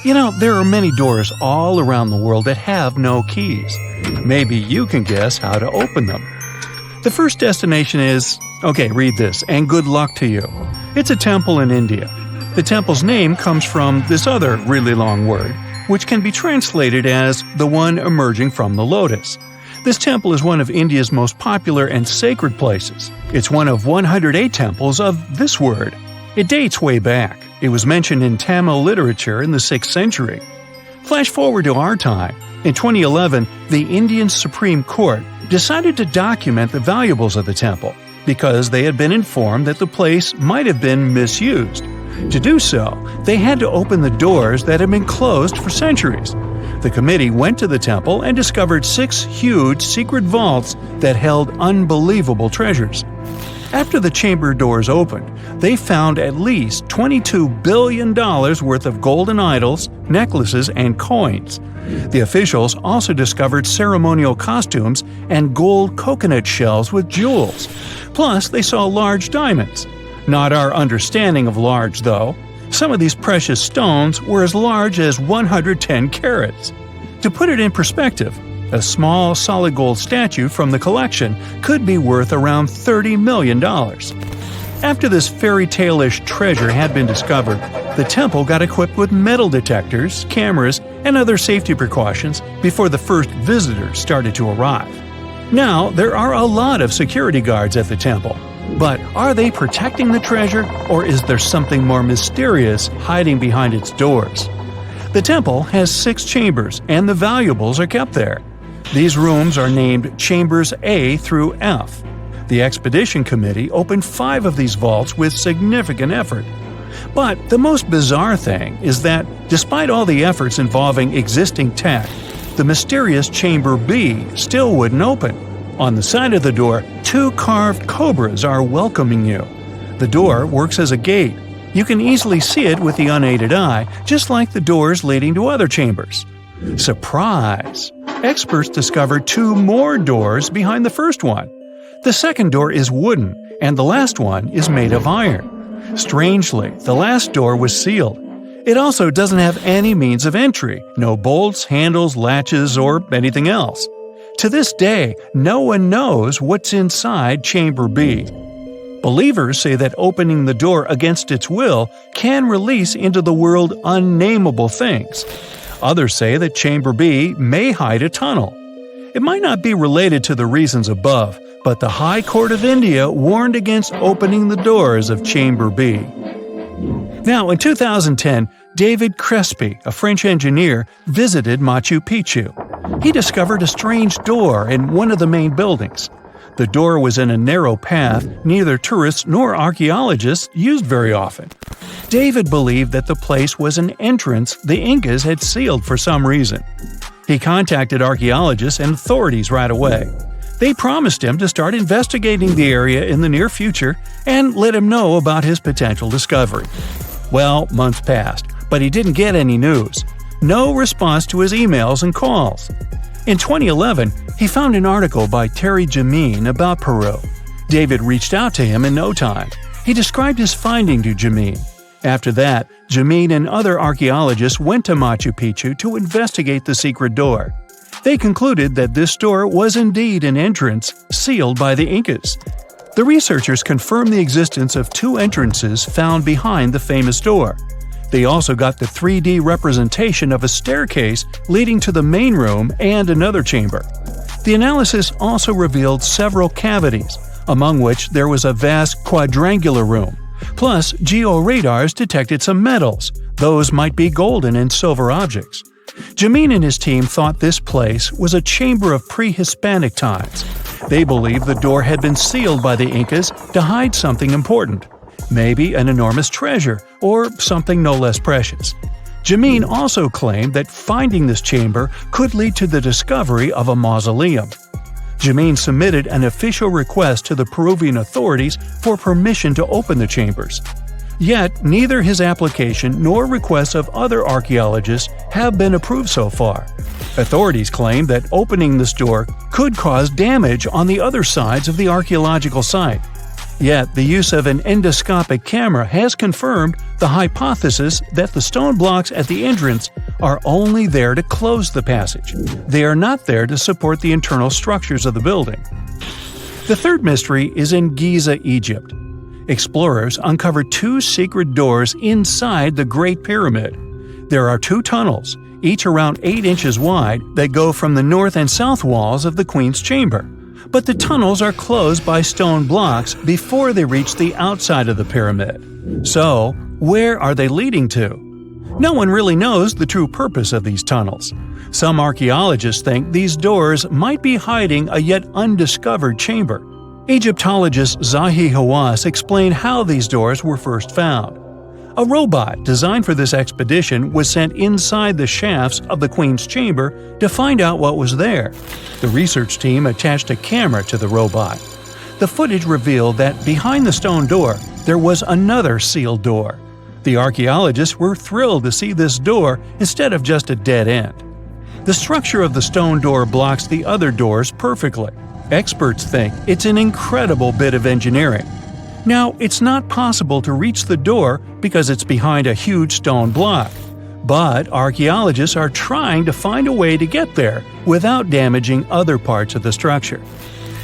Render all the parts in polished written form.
There are many doors all around the world that have no keys. Maybe you can guess how to open them. The first destination is… okay, read this, and good luck to you. It's a temple in India. The temple's name comes from this other really long word, which can be translated as the one emerging from the lotus. This temple is one of India's most popular and sacred places. It's one of 108 temples of this word. It dates way back. It was mentioned in Tamil literature in the 6th century. Flash forward to our time. In 2011, the Indian Supreme Court decided to document the valuables of the temple because they had been informed that the place might have been misused. To do so, they had to open the doors that had been closed for centuries. The committee went to the temple and discovered 6 huge secret vaults that held unbelievable treasures. After the chamber doors opened, they found at least $22 billion worth of golden idols, necklaces, and coins. The officials also discovered ceremonial costumes and gold coconut shells with jewels. Plus, they saw large diamonds. Not our understanding of large, though. Some of these precious stones were as large as 110 carats. To put it in perspective, a small solid gold statue from the collection could be worth around $30 million. After this fairy tale-ish treasure had been discovered, the temple got equipped with metal detectors, cameras, and other safety precautions before the first visitors started to arrive. Now, there are a lot of security guards at the temple. But are they protecting the treasure, or is there something more mysterious hiding behind its doors? The temple has 6 chambers, and the valuables are kept there. These rooms are named Chambers A through F. The expedition committee opened 5 of these vaults with significant effort. But the most bizarre thing is that, despite all the efforts involving existing tech, the mysterious Chamber B still wouldn't open. On the side of the door, 2 carved cobras are welcoming you. The door works as a gate. You can easily see it with the unaided eye, just like the doors leading to other chambers. Surprise! Experts discovered 2 more doors behind the first one. The second door is wooden, and the last one is made of iron. Strangely, the last door was sealed. It also doesn't have any means of entry, no bolts, handles, latches, or anything else. To this day, no one knows what's inside Chamber B. Believers say that opening the door against its will can release into the world unnameable things. Others say that Chamber B may hide a tunnel. It might not be related to the reasons above, but the High Court of India warned against opening the doors of Chamber B. Now, in 2010, David Crespi, a French engineer, visited Machu Picchu. He discovered a strange door in one of the main buildings. The door was in a narrow path neither tourists nor archaeologists used very often. David believed that the place was an entrance the Incas had sealed for some reason. He contacted archaeologists and authorities right away. They promised him to start investigating the area in the near future and let him know about his potential discovery. Well, months passed, but he didn't get any news. No response to his emails and calls. In 2011, he found an article by Terry Jameen about Peru. David reached out to him in no time. He described his finding to Jameen. After that, Jameen and other archaeologists went to Machu Picchu to investigate the secret door. They concluded that this door was indeed an entrance sealed by the Incas. The researchers confirmed the existence of 2 entrances found behind the famous door. They also got the 3D representation of a staircase leading to the main room and another chamber. The analysis also revealed several cavities, among which there was a vast quadrangular room. Plus, georadars detected some metals. Those might be golden and silver objects. Jameen and his team thought this place was a chamber of pre-Hispanic times. They believed the door had been sealed by the Incas to hide something important. Maybe an enormous treasure, or something no less precious. Jameen also claimed that finding this chamber could lead to the discovery of a mausoleum. Jameen submitted an official request to the Peruvian authorities for permission to open the chambers. Yet, neither his application nor requests of other archaeologists have been approved so far. Authorities claim that opening this door could cause damage on the other sides of the archaeological site. Yet the use of an endoscopic camera has confirmed the hypothesis that the stone blocks at the entrance are only there to close the passage. They are not there to support the internal structures of the building. The third mystery is in Giza, Egypt. Explorers uncovered two secret doors inside the Great Pyramid. There are two tunnels, each around 8 inches wide, that go from the north and south walls of the Queen's Chamber. But the tunnels are closed by stone blocks before they reach the outside of the pyramid. So, where are they leading to? No one really knows the true purpose of these tunnels. Some archaeologists think these doors might be hiding a yet undiscovered chamber. Egyptologist Zahi Hawass explained how these doors were first found. A robot designed for this expedition was sent inside the shafts of the Queen's Chamber to find out what was there. The research team attached a camera to the robot. The footage revealed that behind the stone door, there was another sealed door. The archaeologists were thrilled to see this door instead of just a dead end. The structure of the stone door blocks the other doors perfectly. Experts think it's an incredible bit of engineering. Now, it's not possible to reach the door because it's behind a huge stone block. But archaeologists are trying to find a way to get there without damaging other parts of the structure.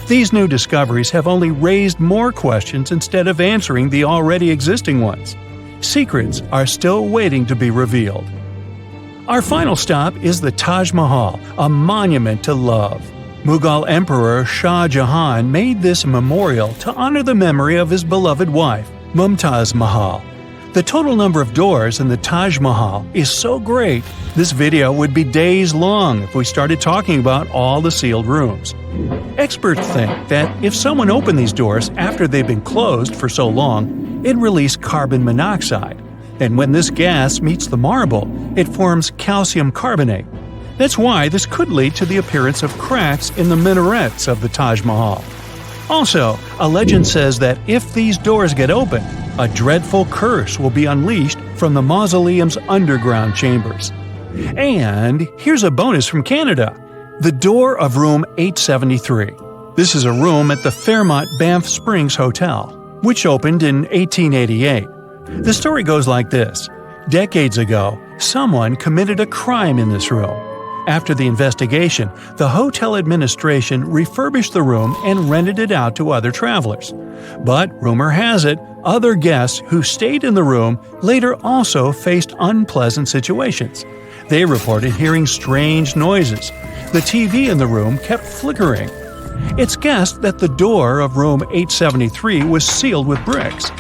These new discoveries have only raised more questions instead of answering the already existing ones. Secrets are still waiting to be revealed. Our final stop is the Taj Mahal, a monument to love. Mughal Emperor Shah Jahan made this memorial to honor the memory of his beloved wife, Mumtaz Mahal. The total number of doors in the Taj Mahal is so great, this video would be days long if we started talking about all the sealed rooms. Experts think that if someone opened these doors after they've been closed for so long, it released carbon monoxide. And when this gas meets the marble, it forms calcium carbonate. That's why this could lead to the appearance of cracks in the minarets of the Taj Mahal. Also, a legend says that if these doors get open, a dreadful curse will be unleashed from the mausoleum's underground chambers. And here's a bonus from Canada: the door of room 873. This is a room at the Fairmont Banff Springs Hotel, which opened in 1888. The story goes like this. Decades ago, someone committed a crime in this room. After the investigation, the hotel administration refurbished the room and rented it out to other travelers. But rumor has it, other guests who stayed in the room later also faced unpleasant situations. They reported hearing strange noises. The TV in the room kept flickering. It's guessed that the door of room 873 was sealed with bricks.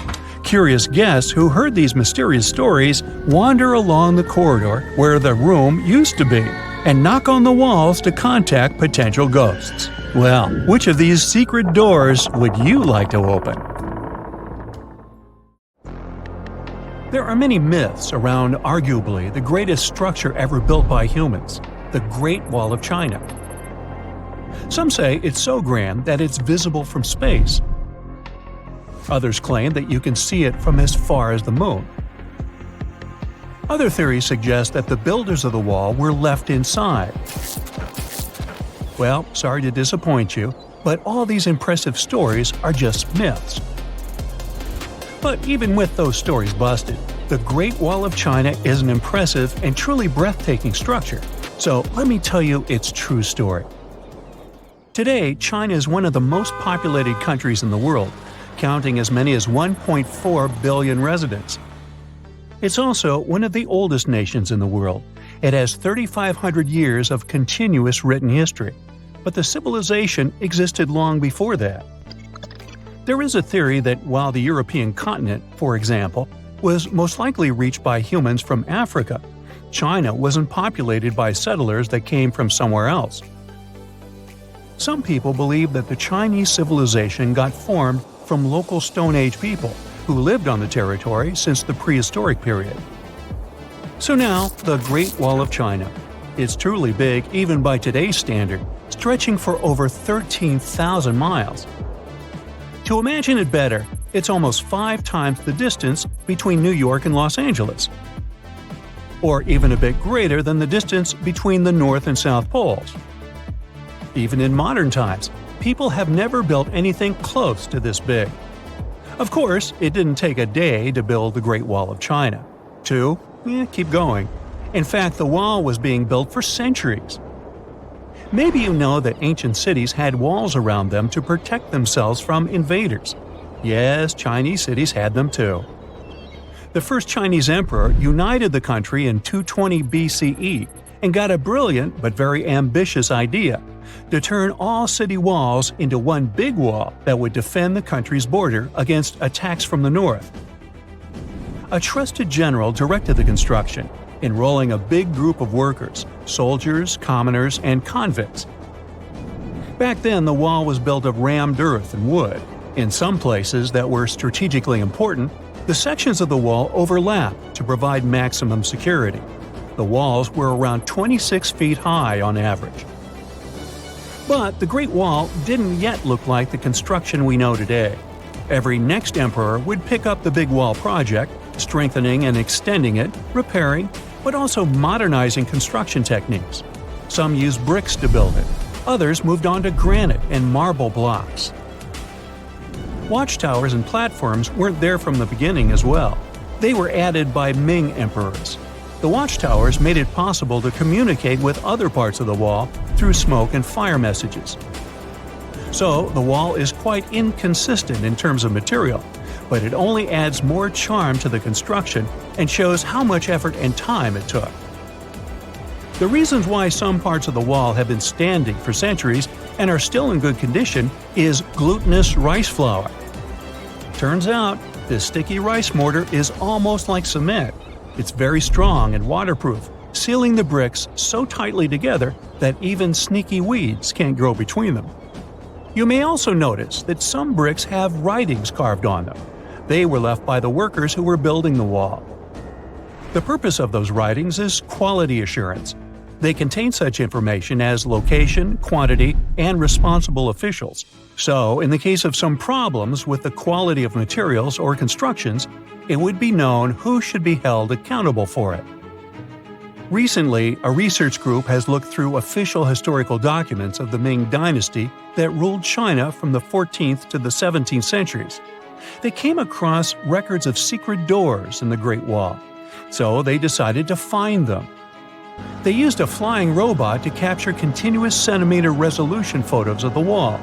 Curious guests who heard these mysterious stories wander along the corridor where the room used to be and knock on the walls to contact potential ghosts. Well, which of these secret doors would you like to open? There are many myths around arguably the greatest structure ever built by humans, the Great Wall of China. Some say it's so grand that it's visible from space. Others claim that you can see it from as far as the moon. Other theories suggest that the builders of the wall were left inside. Well, sorry to disappoint you, but all these impressive stories are just myths. But even with those stories busted, the Great Wall of China is an impressive and truly breathtaking structure. So let me tell you its true story. Today, China is one of the most populated countries in the world, counting as many as 1.4 billion residents. It's also one of the oldest nations in the world. It has 3,500 years of continuous written history, but the civilization existed long before that. There is a theory that while the European continent, for example, was most likely reached by humans from Africa, China wasn't populated by settlers that came from somewhere else. Some people believe that the Chinese civilization got formed from local Stone Age people who lived on the territory since the prehistoric period. So now, the Great Wall of China. It's truly big even by today's standard, stretching for over 13,000 miles. To imagine it better, it's almost 5 times the distance between New York and Los Angeles. Or even a bit greater than the distance between the North and South Poles. Even in modern times, people have never built anything close to this big. Of course, it didn't take a day to build the Great Wall of China. 2, keep going. In fact, the wall was being built for centuries. Maybe you know that ancient cities had walls around them to protect themselves from invaders. Yes, Chinese cities had them too. The first Chinese emperor united the country in 220 BCE and got a brilliant but very ambitious idea to turn all city walls into one big wall that would defend the country's border against attacks from the north. A trusted general directed the construction, enrolling a big group of workers, soldiers, commoners, and convicts. Back then, the wall was built of rammed earth and wood. In some places that were strategically important, the sections of the wall overlapped to provide maximum security. The walls were around 26 feet high on average. But the Great Wall didn't yet look like the construction we know today. Every next emperor would pick up the Big Wall project, strengthening and extending it, repairing, but also modernizing construction techniques. Some used bricks to build it, others moved on to granite and marble blocks. Watchtowers and platforms weren't there from the beginning as well. They were added by Ming emperors. The watchtowers made it possible to communicate with other parts of the wall through smoke and fire messages. So, the wall is quite inconsistent in terms of material, but it only adds more charm to the construction and shows how much effort and time it took. The reasons why some parts of the wall have been standing for centuries and are still in good condition is glutinous rice flour. Turns out, this sticky rice mortar is almost like cement. It's very strong and waterproof, sealing the bricks so tightly together that even sneaky weeds can't grow between them. You may also notice that some bricks have writings carved on them. They were left by the workers who were building the wall. The purpose of those writings is quality assurance. They contain such information as location, quantity, and responsible officials. So, in the case of some problems with the quality of materials or constructions, it would be known who should be held accountable for it. Recently, a research group has looked through official historical documents of the Ming Dynasty that ruled China from the 14th to the 17th centuries. They came across records of secret doors in the Great Wall, so they decided to find them. They used a flying robot to capture continuous centimeter resolution photos of the wall.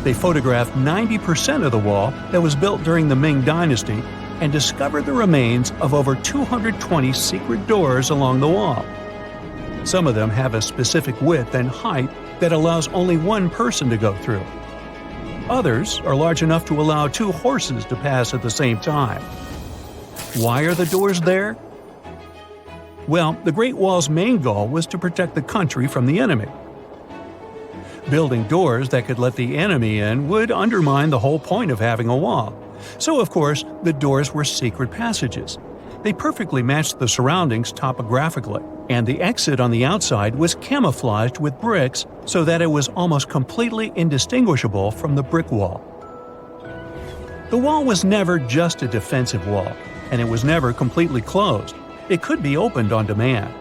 They photographed 90% of the wall that was built during the Ming Dynasty and discovered the remains of over 220 secret doors along the wall. Some of them have a specific width and height that allows only one person to go through. Others are large enough to allow 2 horses to pass at the same time. Why are the doors there? Well, the Great Wall's main goal was to protect the country from the enemy. Building doors that could let the enemy in would undermine the whole point of having a wall. So, of course, the doors were secret passages. They perfectly matched the surroundings topographically, and the exit on the outside was camouflaged with bricks so that it was almost completely indistinguishable from the brick wall. The wall was never just a defensive wall, and it was never completely closed. It could be opened on demand.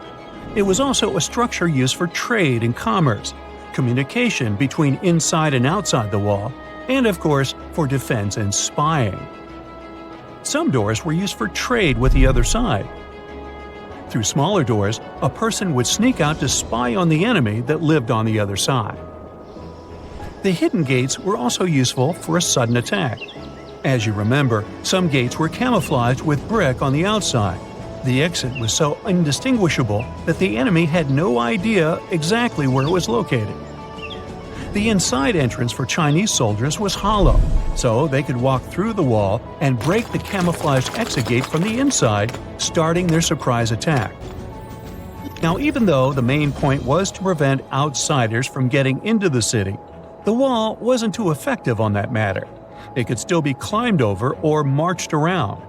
It was also a structure used for trade and commerce, communication between inside and outside the wall, and of course, for defense and spying. Some doors were used for trade with the other side. Through smaller doors, a person would sneak out to spy on the enemy that lived on the other side. The hidden gates were also useful for a sudden attack. As you remember, some gates were camouflaged with brick on the outside. The exit was so indistinguishable that the enemy had no idea exactly where it was located. The inside entrance for Chinese soldiers was hollow, so they could walk through the wall and break the camouflaged exit gate from the inside, starting their surprise attack. Now, even though the main point was to prevent outsiders from getting into the city, the wall wasn't too effective on that matter. It could still be climbed over or marched around.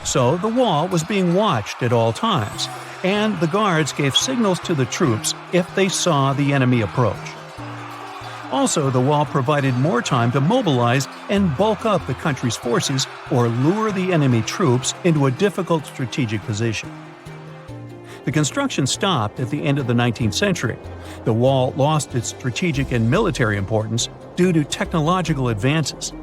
So the wall was being watched at all times, and the guards gave signals to the troops if they saw the enemy approach. Also, the wall provided more time to mobilize and bulk up the country's forces or lure the enemy troops into a difficult strategic position. The construction stopped at the end of the 19th century. The wall lost its strategic and military importance due to technological advances.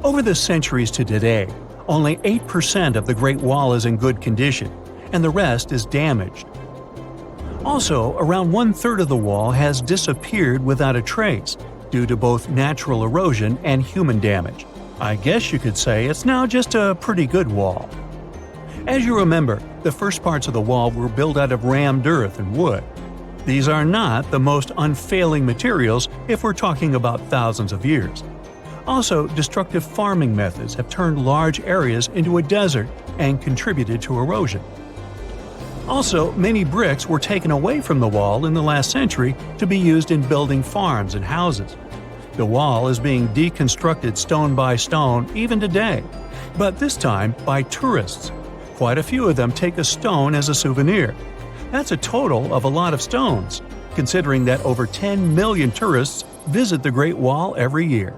Over the centuries to today, only 8% of the Great Wall is in good condition, and the rest is damaged. Also, around 1/3 of the wall has disappeared without a trace, due to both natural erosion and human damage. I guess you could say it's now just a pretty good wall. As you remember, the first parts of the wall were built out of rammed earth and wood. These are not the most unfailing materials if we're talking about thousands of years. Also, destructive farming methods have turned large areas into a desert and contributed to erosion. Also, many bricks were taken away from the wall in the last century to be used in building farms and houses. The wall is being deconstructed stone by stone even today, but this time by tourists. Quite a few of them take a stone as a souvenir. That's a total of a lot of stones, considering that over 10 million tourists visit the Great Wall every year.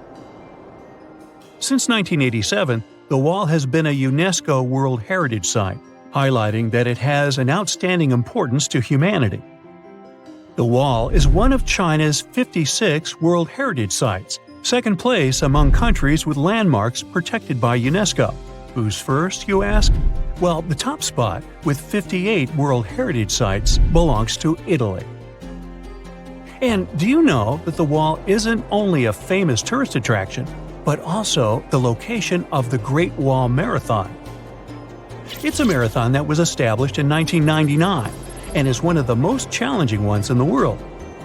Since 1987, the wall has been a UNESCO World Heritage Site, highlighting that it has an outstanding importance to humanity. The wall is one of China's 56 World Heritage Sites, second place among countries with landmarks protected by UNESCO. Who's first, you ask? Well, the top spot, with 58 World Heritage Sites, belongs to Italy. And do you know that the wall isn't only a famous tourist attraction, but also the location of the Great Wall Marathon? It's a marathon that was established in 1999 and is one of the most challenging ones in the world.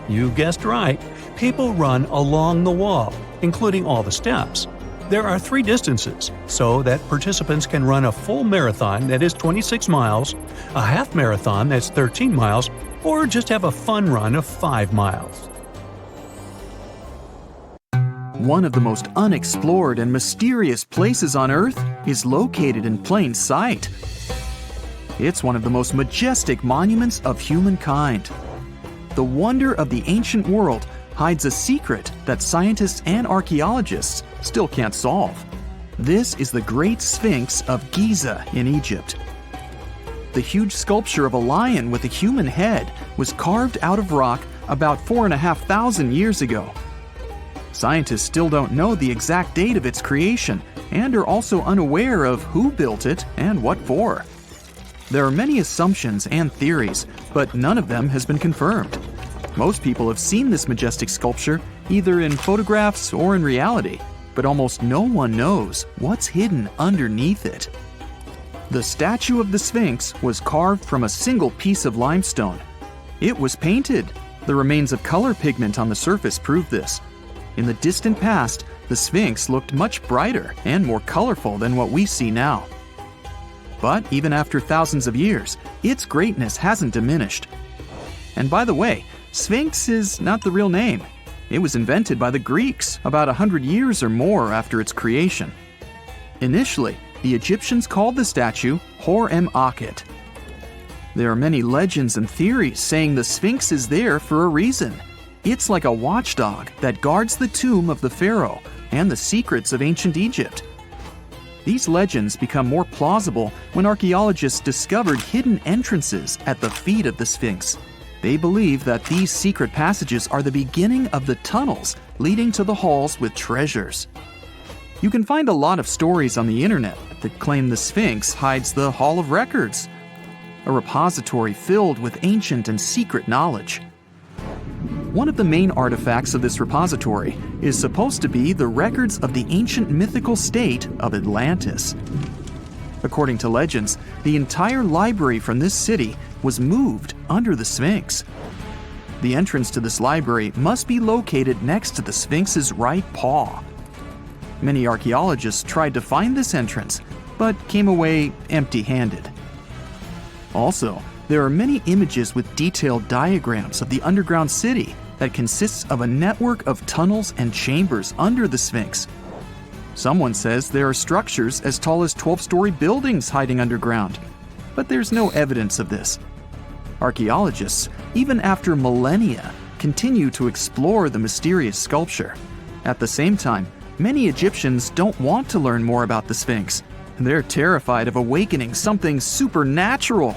You guessed right, people run along the wall, including all the steps. There are 3 distances, so that participants can run a full marathon that is 26 miles, a half marathon that's 13 miles, or just have a fun run of 5 miles. One of the most unexplored and mysterious places on Earth is located in plain sight. It's one of the most majestic monuments of humankind. The wonder of the ancient world hides a secret that scientists and archaeologists still can't solve. This is the Great Sphinx of Giza in Egypt. The huge sculpture of a lion with a human head was carved out of rock about 4,500 years ago. Scientists still don't know the exact date of its creation and are also unaware of who built it and what for. There are many assumptions and theories, but none of them has been confirmed. Most people have seen this majestic sculpture either in photographs or in reality, but almost no one knows what's hidden underneath it. The statue of the Sphinx was carved from a single piece of limestone. It was painted. The remains of color pigment on the surface prove this. In the distant past, the Sphinx looked much brighter and more colorful than what we see now. But even after thousands of years, its greatness hasn't diminished. And by the way, Sphinx is not the real name. It was invented by the Greeks about 100 years or more after its creation. Initially, the Egyptians called the statue Hor-em-Akhet. There are many legends and theories saying the Sphinx is there for a reason. It's like a watchdog that guards the tomb of the pharaoh and the secrets of ancient Egypt. These legends become more plausible when archaeologists discovered hidden entrances at the feet of the Sphinx. They believe that these secret passages are the beginning of the tunnels leading to the halls with treasures. You can find a lot of stories on the internet that claim the Sphinx hides the Hall of Records, a repository filled with ancient and secret knowledge. One of the main artifacts of this repository is supposed to be the records of the ancient mythical state of Atlantis. According to legends, the entire library from this city was moved under the Sphinx. The entrance to this library must be located next to the Sphinx's right paw. Many archaeologists tried to find this entrance, but came away empty-handed. Also, there are many images with detailed diagrams of the underground city that consists of a network of tunnels and chambers under the Sphinx. Someone says there are structures as tall as 12-story buildings hiding underground, but there's no evidence of this. Archaeologists, even after millennia, continue to explore the mysterious sculpture. At the same time, many Egyptians don't want to learn more about the Sphinx. They're terrified of awakening something supernatural.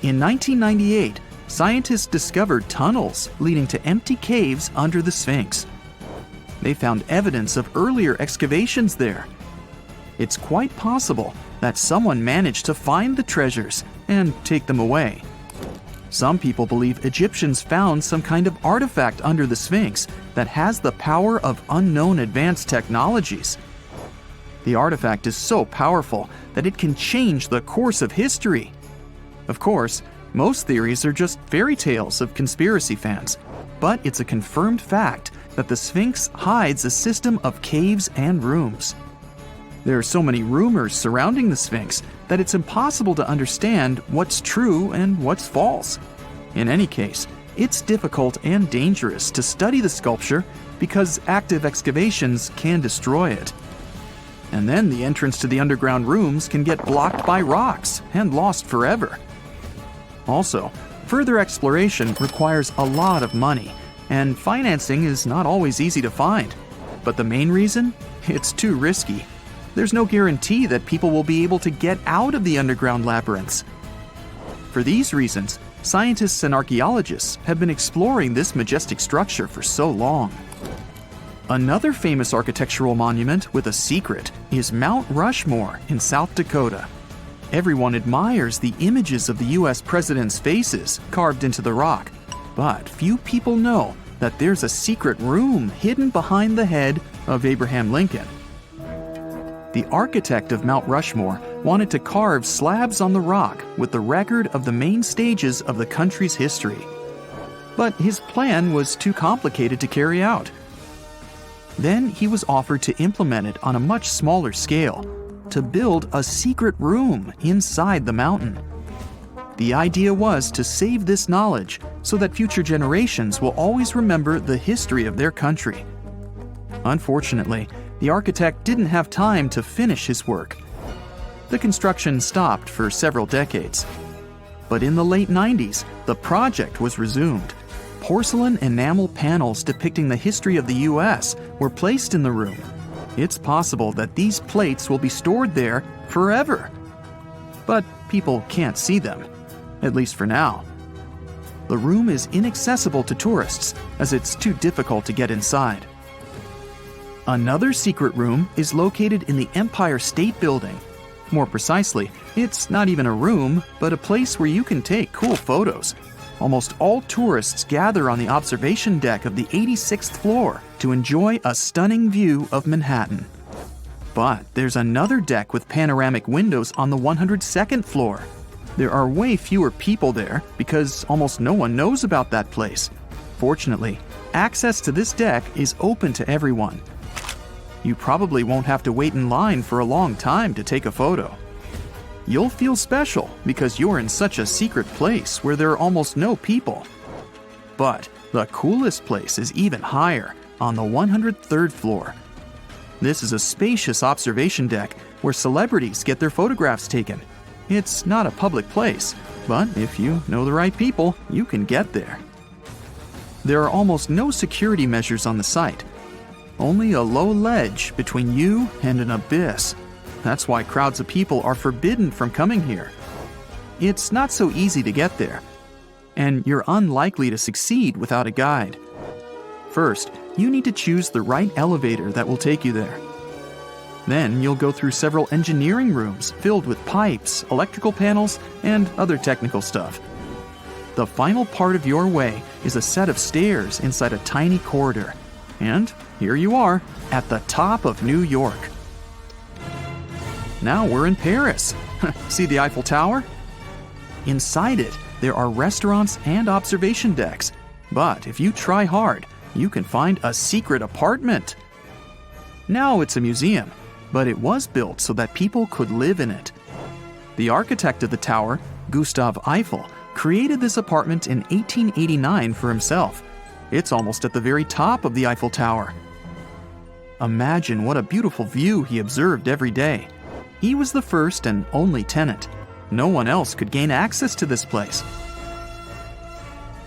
In 1998, scientists discovered tunnels leading to empty caves under the Sphinx. they found evidence of earlier excavations there. It's quite possible that someone managed to find the treasures and take them away. Some people believe Egyptians found some kind of artifact under the Sphinx that has the power of unknown advanced technologies. The artifact is so powerful that it can change the course of history. Of course, most theories are just fairy tales of conspiracy fans, but it's a confirmed fact that the Sphinx hides a system of caves and rooms. There are so many rumors surrounding the Sphinx that it's impossible to understand what's true and what's false. In any case, it's difficult and dangerous to study the sculpture because active excavations can destroy it. And then the entrance to the underground rooms can get blocked by rocks and lost forever. Also, further exploration requires a lot of money, and financing is not always easy to find. But the main reason? It's too risky. There's no guarantee that people will be able to get out of the underground labyrinths. For these reasons, scientists and archaeologists have been exploring this majestic structure for so long. Another famous architectural monument with a secret is Mount Rushmore in South Dakota. Everyone admires the images of the US presidents' faces carved into the rock, but few people know that there's a secret room hidden behind the head of Abraham Lincoln. The architect of Mount Rushmore wanted to carve slabs on the rock with the record of the main stages of the country's history. But his plan was too complicated to carry out. Then he was offered to implement it on a much smaller scale, to build a secret room inside the mountain. The idea was to save this knowledge so that future generations will always remember the history of their country. Unfortunately, the architect didn't have time to finish his work. The construction stopped for several decades. But in the late 90s, the project was resumed. Porcelain enamel panels depicting the history of the US were placed in the room. It's possible that these plates will be stored there forever. But people can't see them, at least for now. The room is inaccessible to tourists as it's too difficult to get inside. Another secret room is located in the Empire State Building. More precisely, it's not even a room, but a place where you can take cool photos. Almost all tourists gather on the observation deck of the 86th floor to enjoy a stunning view of Manhattan. But there's another deck with panoramic windows on the 102nd floor. There are way fewer people there because almost no one knows about that place. Fortunately, access to this deck is open to everyone. You probably won't have to wait in line for a long time to take a photo. You'll feel special because you're in such a secret place where there are almost no people. But the coolest place is even higher, on the 103rd floor. This is a spacious observation deck where celebrities get their photographs taken. It's not a public place, but if you know the right people, you can get there. There are almost no security measures on the site. Only a low ledge between you and an abyss. That's why crowds of people are forbidden from coming here. It's not so easy to get there, and you're unlikely to succeed without a guide. First, you need to choose the right elevator that will take you there. Then you'll go through several engineering rooms filled with pipes, electrical panels, and other technical stuff. The final part of your way is a set of stairs inside a tiny corridor. And here you are, at the top of New York. Now we're in Paris. See the Eiffel Tower? Inside it, there are restaurants and observation decks. But if you try hard, you can find a secret apartment. Now it's a museum, but it was built so that people could live in it. The architect of the tower, Gustav Eiffel, created this apartment in 1889 for himself. It's almost at the very top of the Eiffel Tower. Imagine what a beautiful view he observed every day. He was the first and only tenant. No one else could gain access to this place.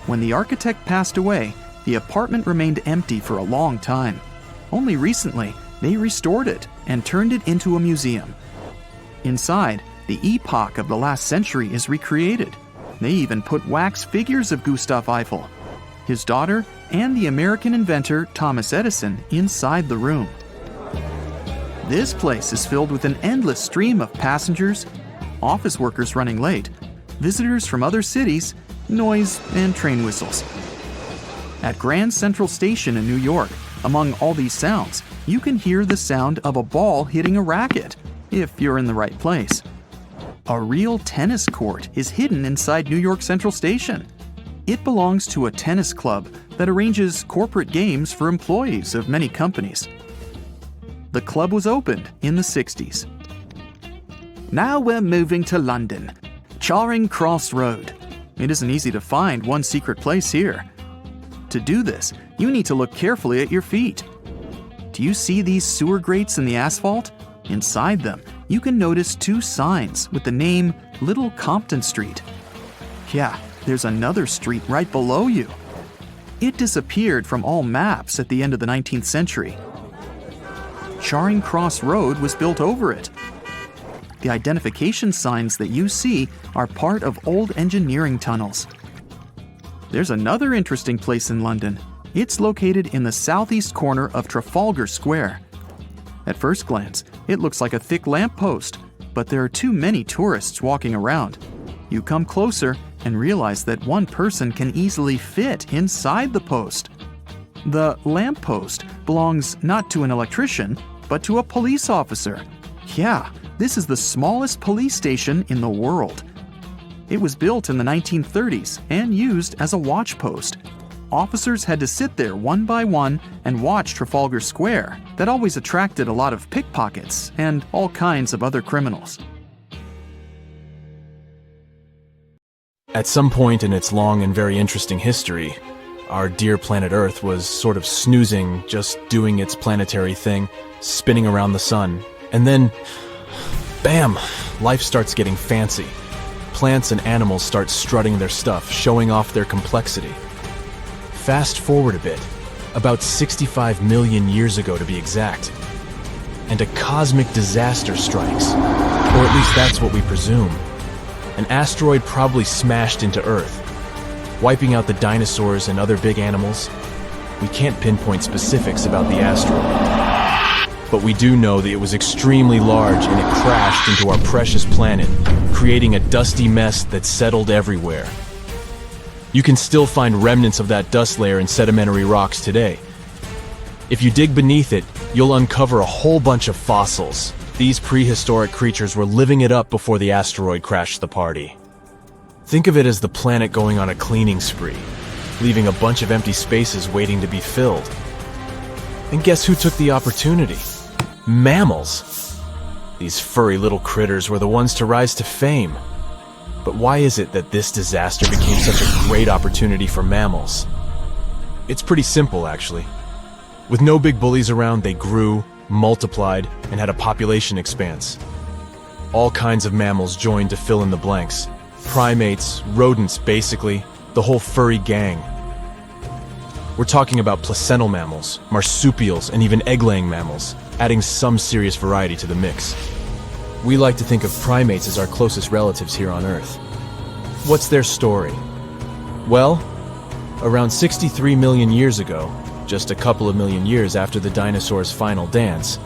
When the architect passed away, the apartment remained empty for a long time. Only recently, they restored it and turned it into a museum. Inside, the epoch of the last century is recreated. They even put wax figures of Gustav Eiffel. his daughter, and the American inventor Thomas Edison inside the room. This place is filled with an endless stream of passengers, office workers running late, visitors from other cities, noise, and train whistles. At Grand Central Station in New York, among all these sounds, you can hear the sound of a ball hitting a racket, if you're in the right place. A real tennis court is hidden inside New York Central Station. It belongs to a tennis club that arranges corporate games for employees of many companies. The club was opened in the 60s. Now we're moving to London, Charing Cross Road. It isn't easy to find one secret place here. To do this, you need to look carefully at your feet. Do you see these sewer grates in the asphalt? Inside them, you can notice two signs with the name Little Compton Street. Yeah, there's another street right below you. It disappeared from all maps at the end of the 19th century. Charing Cross Road was built over it. The identification signs that you see are part of old engineering tunnels. There's another interesting place in London. It's located in the southeast corner of Trafalgar Square. At first glance, it looks like a thick lamppost, but there are too many tourists walking around. You come closer and realize that one person can easily fit inside the post. The lamppost belongs not to an electrician, but to a police officer. Yeah, this is the smallest police station in the world. It was built in the 1930s and used as a watch post. Officers had to sit there one by one and watch Trafalgar Square. That always attracted a lot of pickpockets and all kinds of other criminals. At some point in its long and very interesting history, our dear planet Earth was sort of snoozing, just doing its planetary thing, spinning around the sun. And then, bam, life starts getting fancy. Plants and animals start strutting their stuff, showing off their complexity. Fast forward a bit, about 65 million years ago to be exact, and a cosmic disaster strikes, or at least that's what we presume. An asteroid probably smashed into Earth, wiping out the dinosaurs and other big animals. We can't pinpoint specifics about the asteroid, but we do know that it was extremely large and it crashed into our precious planet, creating a dusty mess that settled everywhere. You can still find remnants of that dust layer in sedimentary rocks today. If you dig beneath it, you'll uncover a whole bunch of fossils. These prehistoric creatures were living it up before the asteroid crashed the party. Think of it as the planet going on a cleaning spree, leaving a bunch of empty spaces waiting to be filled. And guess who took the opportunity? Mammals! These furry little critters were the ones to rise to fame. But why is it that this disaster became such a great opportunity for mammals? It's pretty simple, actually. With no big bullies around, they grew, multiplied, and had a population expanse. All kinds of mammals joined to fill in the blanks. Primates, rodents, basically, the whole furry gang. We're talking about placental mammals, marsupials, and even egg-laying mammals, adding some serious variety to the mix. We like to think of primates as our closest relatives here on Earth. What's their story? Well, around 63 million years ago, just a couple of million years after the dinosaurs' final dance,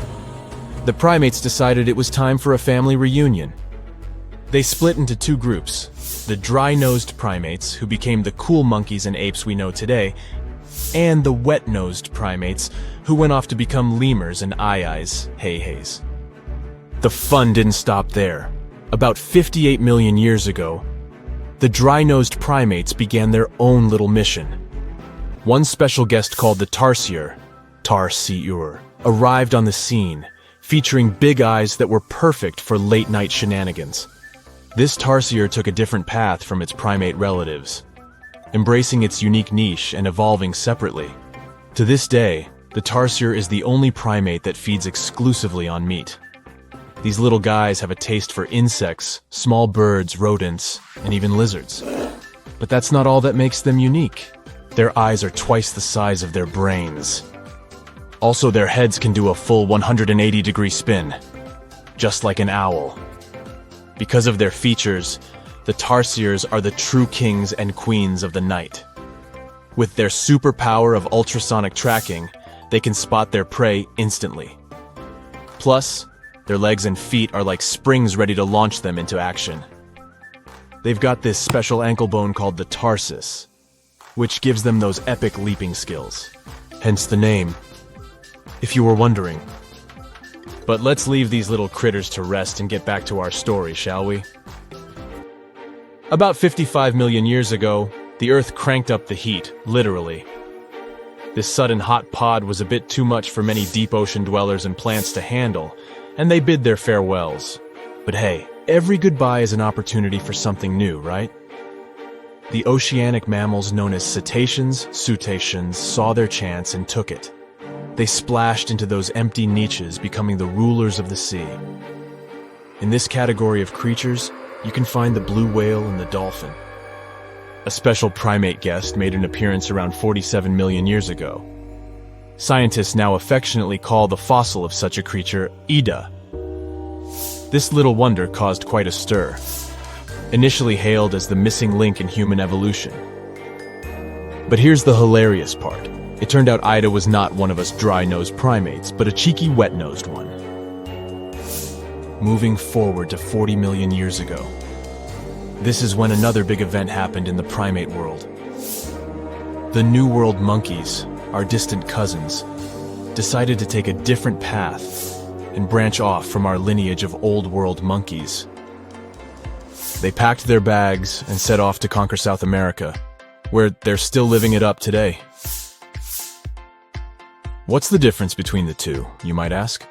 the primates decided it was time for a family reunion. They split into two groups, the dry-nosed primates, who became the cool monkeys and apes we know today, and the wet-nosed primates, who went off to become lemurs and aye-ayes, hey-hays. The fun didn't stop there. About 58 million years ago, the dry-nosed primates began their own little mission. One special guest called the tarsier, arrived on the scene, featuring big eyes that were perfect for late-night shenanigans. This tarsier took a different path from its primate relatives, embracing its unique niche and evolving separately. To this day, the tarsier is the only primate that feeds exclusively on meat. These little guys have a taste for insects, small birds, rodents, and even lizards. But that's not all that makes them unique. Their eyes are twice the size of their brains. Also, their heads can do a full 180-degree spin, just like an owl. Because of their features, the tarsiers are the true kings and queens of the night. With their superpower of ultrasonic tracking, they can spot their prey instantly. Plus, their legs and feet are like springs ready to launch them into action. They've got this special ankle bone called the tarsus, which gives them those epic leaping skills. Hence the name, if you were wondering. But let's leave these little critters to rest and get back to our story, shall we? About 55 million years ago, the Earth cranked up the heat, literally. This sudden hot pod was a bit too much for many deep ocean dwellers and plants to handle, and they bid their farewells. But hey, every goodbye is an opportunity for something new, right? The oceanic mammals known as cetaceans, saw their chance and took it. They splashed into those empty niches, becoming the rulers of the sea. In this category of creatures, you can find the blue whale and the dolphin. A special primate guest made an appearance around 47 million years ago. Scientists now affectionately call the fossil of such a creature Ida. This little wonder caused quite a stir, initially hailed as the missing link in human evolution. But here's the hilarious part. It turned out Ida was not one of us dry-nosed primates, but a cheeky wet-nosed one. Moving forward to 40 million years ago. This is when another big event happened in the primate world. The New World monkeys, our distant cousins, decided to take a different path and branch off from our lineage of Old World monkeys. They packed their bags and set off to conquer South America, where they're still living it up today. What's the difference between the two, you might ask?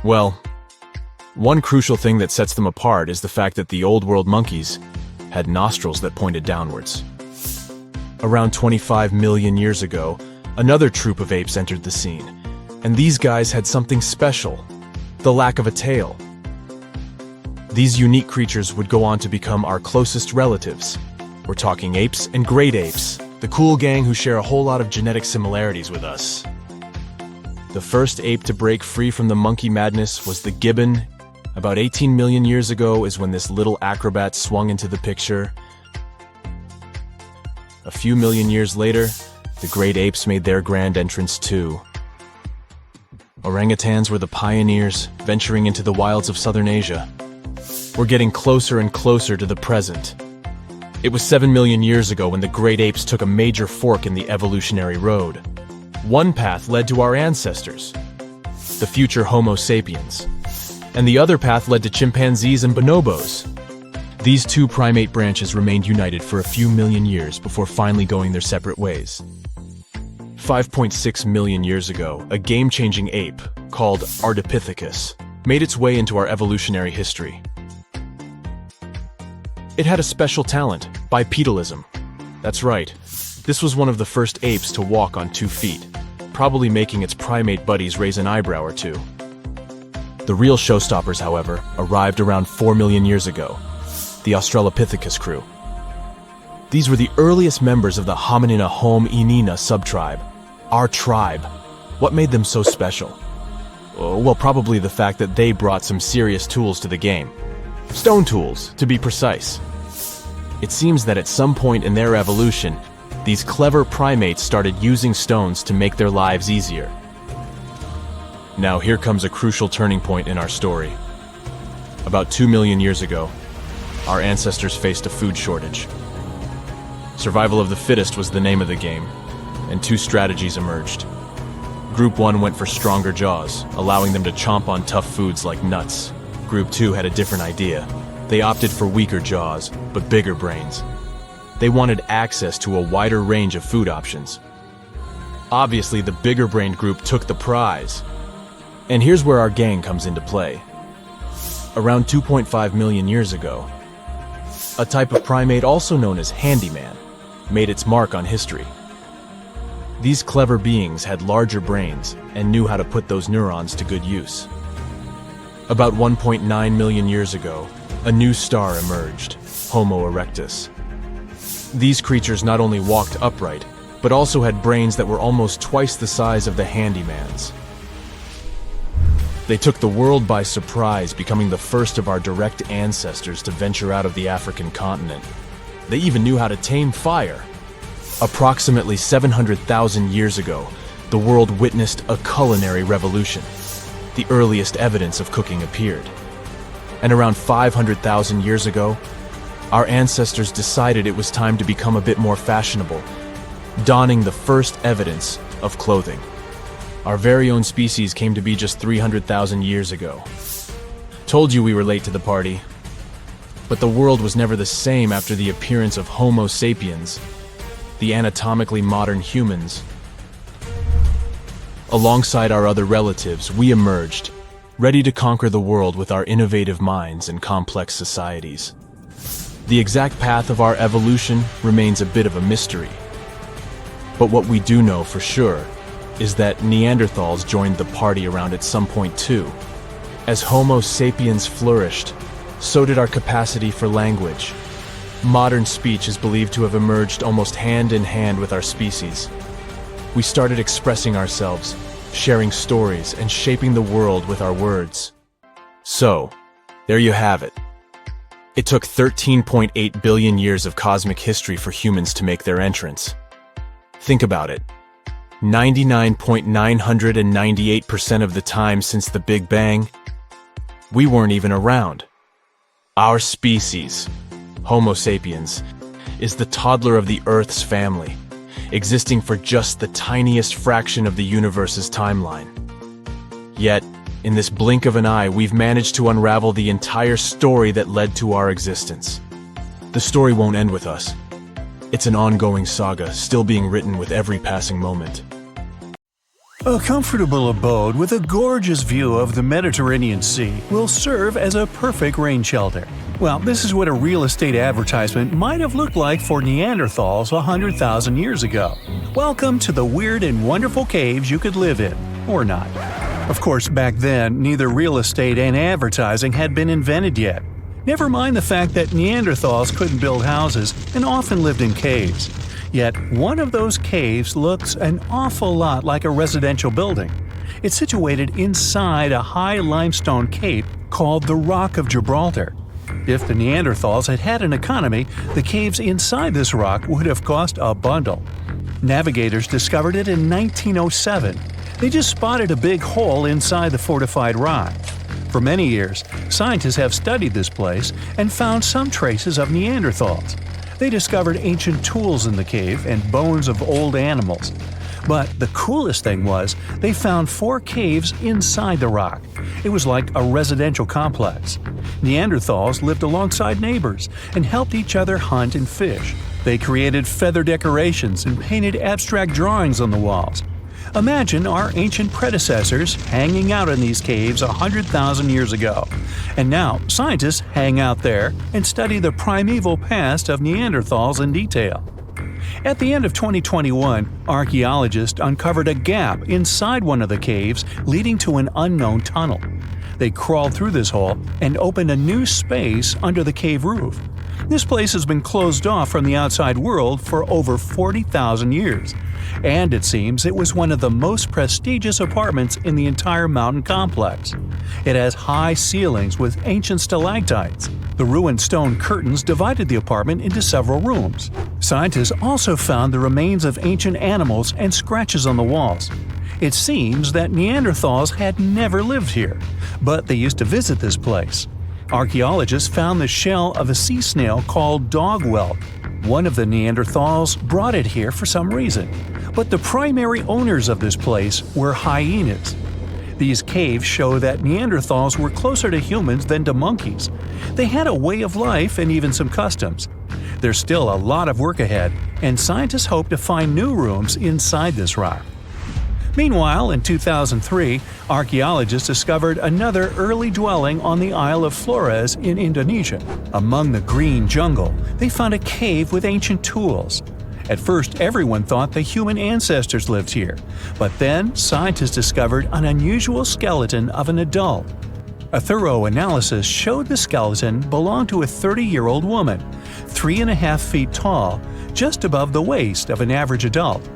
Well, one crucial thing that sets them apart is the fact that the Old World monkeys had nostrils that pointed downwards. Around 25 million years ago, another troop of apes entered the scene, and these guys had something special, the lack of a tail. These unique creatures would go on to become our closest relatives. We're talking apes and great apes, the cool gang who share a whole lot of genetic similarities with us. The first ape to break free from the monkey madness was the gibbon. About 18 million years ago is when this little acrobat swung into the picture. A few million years later, the great apes made their grand entrance too. Orangutans were the pioneers, venturing into the wilds of southern Asia. We're getting closer and closer to the present. It was 7 million years ago when the great apes took a major fork in the evolutionary road. One path led to our ancestors, the future Homo sapiens, and the other path led to chimpanzees and bonobos. These two primate branches remained united for a few million years before finally going their separate ways. 5.6 million years ago, a game-changing ape called Ardipithecus made its way into our evolutionary history. It had a special talent, bipedalism. That's right, this was one of the first apes to walk on 2 feet, probably making its primate buddies raise an eyebrow or two. The real showstoppers, however, arrived around 4 million years ago, the Australopithecus crew. These were the earliest members of the Hominina hominina subtribe, our tribe. What made them so special? Well, probably the fact that they brought some serious tools to the game. Stone tools, to be precise. It seems that at some point in their evolution, these clever primates started using stones to make their lives easier. Now here comes a crucial turning point in our story. About 2 million years ago, our ancestors faced a food shortage. Survival of the fittest was the name of the game, and 2 strategies emerged. Group 1 went for stronger jaws, allowing them to chomp on tough foods like nuts. Group 2 had a different idea. They opted for weaker jaws, but bigger brains. They wanted access to a wider range of food options. Obviously, the bigger-brained group took the prize. And here's where our gang comes into play. Around 2.5 million years ago, a type of primate also known as handyman made its mark on history. These clever beings had larger brains and knew how to put those neurons to good use. About 1.9 million years ago, a new star emerged, Homo erectus. These creatures not only walked upright, but also had brains that were almost twice the size of the handyman's. They took the world by surprise, becoming the first of our direct ancestors to venture out of the African continent. They even knew how to tame fire. Approximately 700,000 years ago, the world witnessed a culinary revolution. The earliest evidence of cooking appeared. And around 500,000 years ago, our ancestors decided it was time to become a bit more fashionable, donning the first evidence of clothing. Our very own species came to be just 300,000 years ago. Told you we were late to the party. But the world was never the same after the appearance of Homo sapiens, the anatomically modern humans. Alongside our other relatives, we emerged, ready to conquer the world with our innovative minds and complex societies. The exact path of our evolution remains a bit of a mystery. But what we do know for sure is that Neanderthals joined the party around at some point too. As Homo sapiens flourished, so did our capacity for language. Modern speech is believed to have emerged almost hand in hand with our species. We started expressing ourselves, sharing stories, and shaping the world with our words. So, there you have it. It took 13.8 billion years of cosmic history for humans to make their entrance. Think about it. 99.998% of the time since the Big Bang, we weren't even around. Our species, Homo sapiens, is the toddler of the Earth's family, existing for just the tiniest fraction of the universe's timeline. Yet, in this blink of an eye, we've managed to unravel the entire story that led to our existence. The story won't end with us. It's an ongoing saga, still being written with every passing moment. A comfortable abode with a gorgeous view of the Mediterranean Sea will serve as a perfect rain shelter. Well, this is what a real estate advertisement might have looked like for Neanderthals 100,000 years ago. Welcome to the weird and wonderful caves you could live in, or not. Of course, back then, neither real estate and advertising had been invented yet. Never mind the fact that Neanderthals couldn't build houses and often lived in caves. Yet, one of those caves looks an awful lot like a residential building. It's situated inside a high limestone cape called the Rock of Gibraltar. If the Neanderthals had had an economy, the caves inside this rock would have cost a bundle. Navigators discovered it in 1907. They just spotted a big hole inside the fortified rock. For many years, scientists have studied this place and found some traces of Neanderthals. They discovered ancient tools in the cave and bones of old animals. But the coolest thing was, they found 4 caves inside the rock. It was like a residential complex. Neanderthals lived alongside neighbors and helped each other hunt and fish. They created feather decorations and painted abstract drawings on the walls. Imagine our ancient predecessors hanging out in these caves 100,000 years ago. And now, scientists hang out there and study the primeval past of Neanderthals in detail. At the end of 2021, archaeologists uncovered a gap inside one of the caves leading to an unknown tunnel. They crawled through this hole and opened a new space under the cave roof. This place has been closed off from the outside world for over 40,000 years. And it seems it was one of the most prestigious apartments in the entire mountain complex. It has high ceilings with ancient stalactites. The ruined stone curtains divided the apartment into several rooms. Scientists also found the remains of ancient animals and scratches on the walls. It seems that Neanderthals had never lived here, but they used to visit this place. Archaeologists found the shell of a sea snail called dog whelk. One of the Neanderthals brought it here for some reason, but the primary owners of this place were hyenas. These caves show that Neanderthals were closer to humans than to monkeys. They had a way of life and even some customs. There's still a lot of work ahead, and scientists hope to find new rooms inside this rock. Meanwhile, in 2003, archaeologists discovered another early dwelling on the Isle of Flores in Indonesia. Among the green jungle, they found a cave with ancient tools. At first, everyone thought the human ancestors lived here, but then scientists discovered an unusual skeleton of an adult. A thorough analysis showed the skeleton belonged to a 30-year-old woman, 3.5 feet tall, just above the waist of an average adult.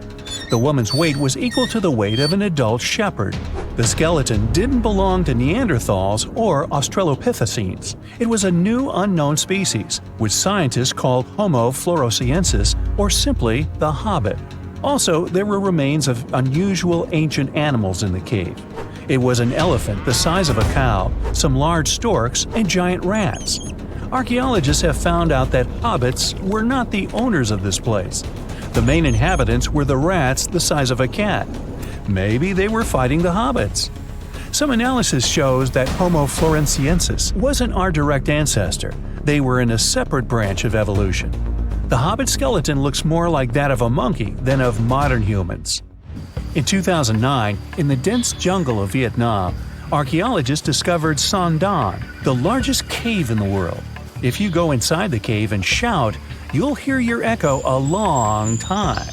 The woman's weight was equal to the weight of an adult shepherd. The skeleton didn't belong to Neanderthals or Australopithecines. It was a new unknown species, which scientists called Homo floresiensis, or simply the Hobbit. Also, there were remains of unusual ancient animals in the cave. It was an elephant the size of a cow, some large storks, and giant rats. Archaeologists have found out that hobbits were not the owners of this place. The main inhabitants were the rats the size of a cat. Maybe they were fighting the hobbits. Some analysis shows that Homo floresiensis wasn't our direct ancestor. They were in a separate branch of evolution. The hobbit skeleton looks more like that of a monkey than of modern humans. In 2009, in the dense jungle of Vietnam, archaeologists discovered Son Don, the largest cave in the world. If you go inside the cave and shout, you'll hear your echo a long time.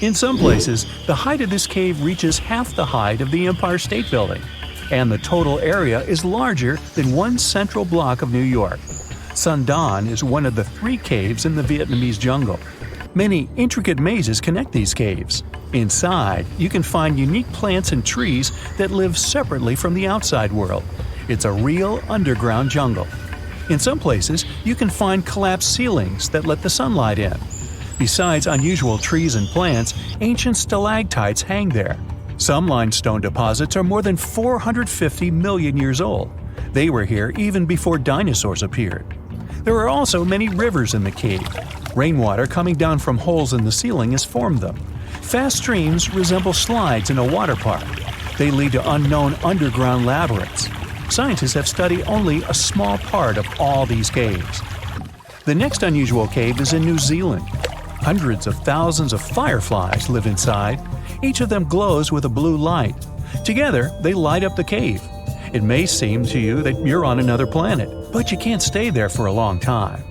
In some places, the height of this cave reaches half the height of the Empire State Building, and the total area is larger than one central block of New York. Son Don is one of the 3 caves in the Vietnamese jungle. Many intricate mazes connect these caves. Inside, you can find unique plants and trees that live separately from the outside world. It's a real underground jungle. In some places, you can find collapsed ceilings that let the sunlight in. Besides unusual trees and plants, ancient stalactites hang there. Some limestone deposits are more than 450 million years old. They were here even before dinosaurs appeared. There are also many rivers in the cave. Rainwater coming down from holes in the ceiling has formed them. Fast streams resemble slides in a water park. They lead to unknown underground labyrinths. Scientists have studied only a small part of all these caves. The next unusual cave is in New Zealand. Hundreds of thousands of fireflies live inside. Each of them glows with a blue light. Together, they light up the cave. It may seem to you that you're on another planet, but you can't stay there for a long time.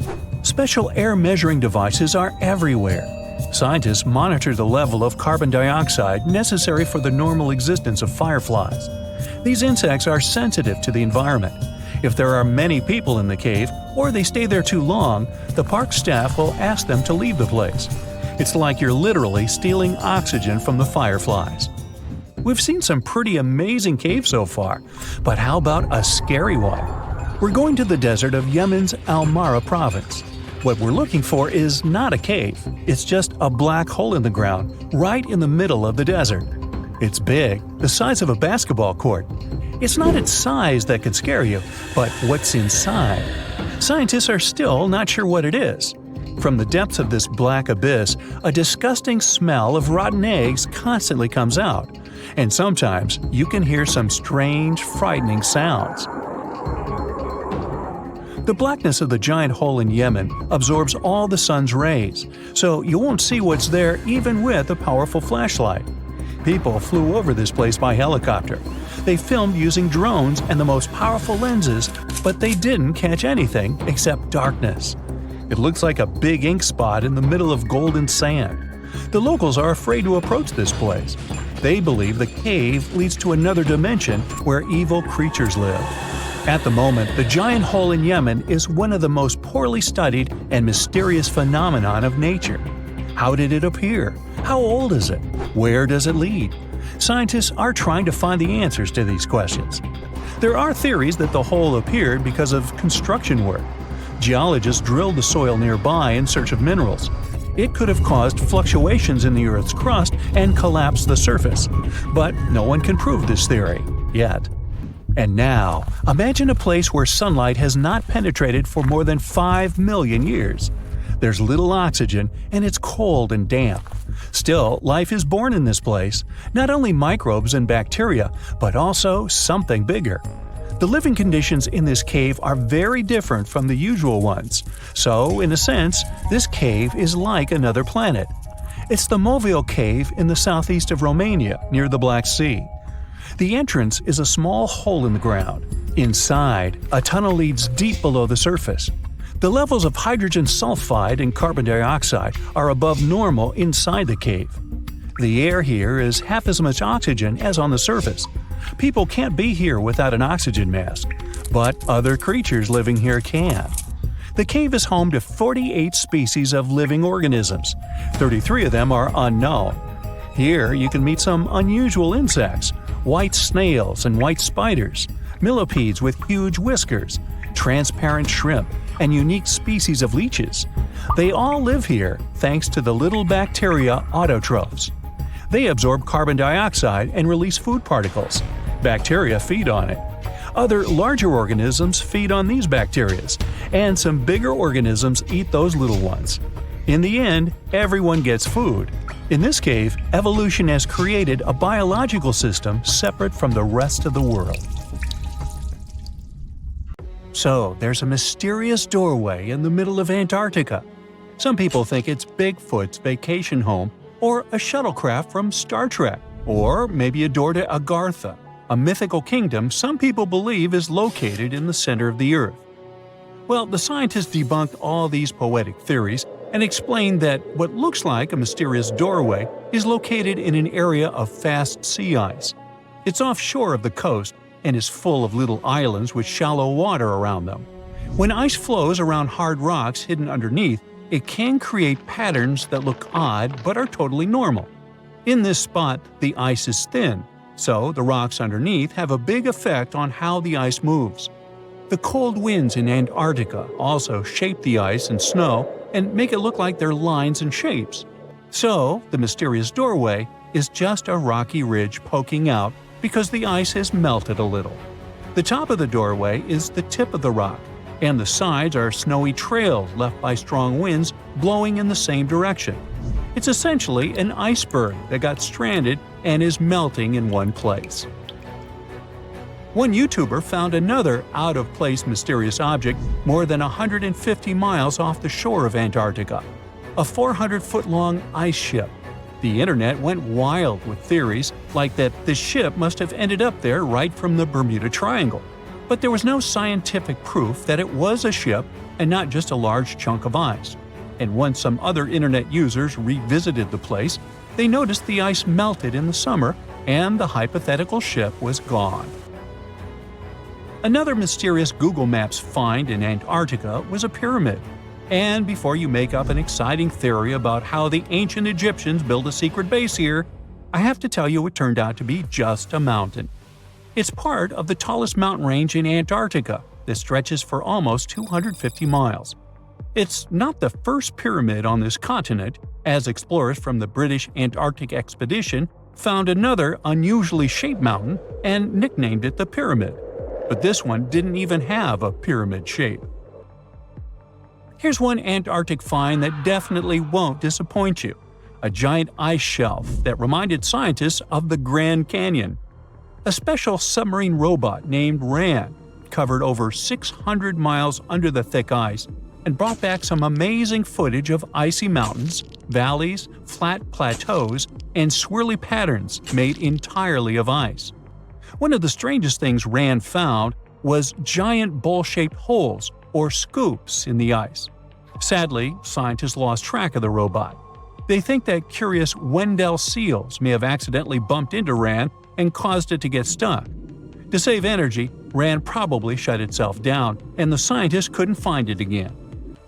Special air measuring devices are everywhere. Scientists monitor the level of carbon dioxide necessary for the normal existence of fireflies. These insects are sensitive to the environment. If there are many people in the cave, or they stay there too long, the park staff will ask them to leave the place. It's like you're literally stealing oxygen from the fireflies. We've seen some pretty amazing caves so far, but how about a scary one? We're going to the desert of Yemen's Al-Mara province. What we're looking for is not a cave, it's just a black hole in the ground, right in the middle of the desert. It's big, the size of a basketball court. It's not its size that could scare you, but what's inside. Scientists are still not sure what it is. From the depths of this black abyss, a disgusting smell of rotten eggs constantly comes out, and sometimes you can hear some strange, frightening sounds. The blackness of the giant hole in Yemen absorbs all the sun's rays, so you won't see what's there even with a powerful flashlight. People flew over this place by helicopter. They filmed using drones and the most powerful lenses, but they didn't catch anything except darkness. It looks like a big ink spot in the middle of golden sand. The locals are afraid to approach this place. They believe the cave leads to another dimension where evil creatures live. At the moment, the giant hole in Yemen is one of the most poorly studied and mysterious phenomenon of nature. How did it appear? How old is it? Where does it lead? Scientists are trying to find the answers to these questions. There are theories that the hole appeared because of construction work. Geologists drilled the soil nearby in search of minerals. It could have caused fluctuations in the Earth's crust and collapsed the surface. But no one can prove this theory, yet. And now, imagine a place where sunlight has not penetrated for more than 5 million years. There's little oxygen, and it's cold and damp. Still, life is born in this place, not only microbes and bacteria, but also something bigger. The living conditions in this cave are very different from the usual ones, so, in a sense, this cave is like another planet. It's the Movil Cave in the southeast of Romania, near the Black Sea. The entrance is a small hole in the ground. Inside, a tunnel leads deep below the surface. The levels of hydrogen sulfide and carbon dioxide are above normal inside the cave. The air here is half as much oxygen as on the surface. People can't be here without an oxygen mask, but other creatures living here can. The cave is home to 48 species of living organisms. 33 of them are unknown. Here you can meet some unusual insects. white snails and white spiders, millipedes with huge whiskers, transparent shrimp, and unique species of leeches. They all live here thanks to the little bacteria autotrophs. They absorb carbon dioxide and release food particles. Bacteria feed on it. Other larger organisms feed on these bacteria, and some bigger organisms eat those little ones. In the end, everyone gets food. In this cave, evolution has created a biological system separate from the rest of the world. So, there's a mysterious doorway in the middle of Antarctica. Some people think it's Bigfoot's vacation home, or a shuttlecraft from Star Trek, or maybe a door to Agartha, a mythical kingdom some people believe is located in the center of the Earth. Well, the scientists debunked all these poetic theories and explained that what looks like a mysterious doorway is located in an area of fast sea ice. It's offshore of the coast and is full of little islands with shallow water around them. When ice flows around hard rocks hidden underneath, it can create patterns that look odd but are totally normal. In this spot, the ice is thin, so the rocks underneath have a big effect on how the ice moves. The cold winds in Antarctica also shape the ice and snow and make it look like they're lines and shapes. So, the mysterious doorway is just a rocky ridge poking out because the ice has melted a little. The top of the doorway is the tip of the rock, and the sides are snowy trails left by strong winds blowing in the same direction. It's essentially an iceberg that got stranded and is melting in one place. One YouTuber found another out-of-place mysterious object more than 150 miles off the shore of Antarctica, a 400-foot-long ice ship. The internet went wild with theories like that the ship must have ended up there right from the Bermuda Triangle. But there was no scientific proof that it was a ship and not just a large chunk of ice. And once some other internet users revisited the place, they noticed the ice melted in the summer and the hypothetical ship was gone. Another mysterious Google Maps find in Antarctica was a pyramid. And before you make up an exciting theory about how the ancient Egyptians built a secret base here, I have to tell you it turned out to be just a mountain. It's part of the tallest mountain range in Antarctica that stretches for almost 250 miles. It's not the first pyramid on this continent, as explorers from the British Antarctic Expedition found another unusually shaped mountain and nicknamed it the Pyramid. But this one didn't even have a pyramid shape. Here's one Antarctic find that definitely won't disappoint you: a giant ice shelf that reminded scientists of the Grand Canyon. A special submarine robot named RAN covered over 600 miles under the thick ice and brought back some amazing footage of icy mountains, valleys, flat plateaus, and swirly patterns made entirely of ice. One of the strangest things RAN found was giant bowl-shaped holes, or scoops, in the ice. Sadly, scientists lost track of the robot. They think that curious Weddell seals may have accidentally bumped into RAN and caused it to get stuck. To save energy, RAN probably shut itself down, and the scientists couldn't find it again.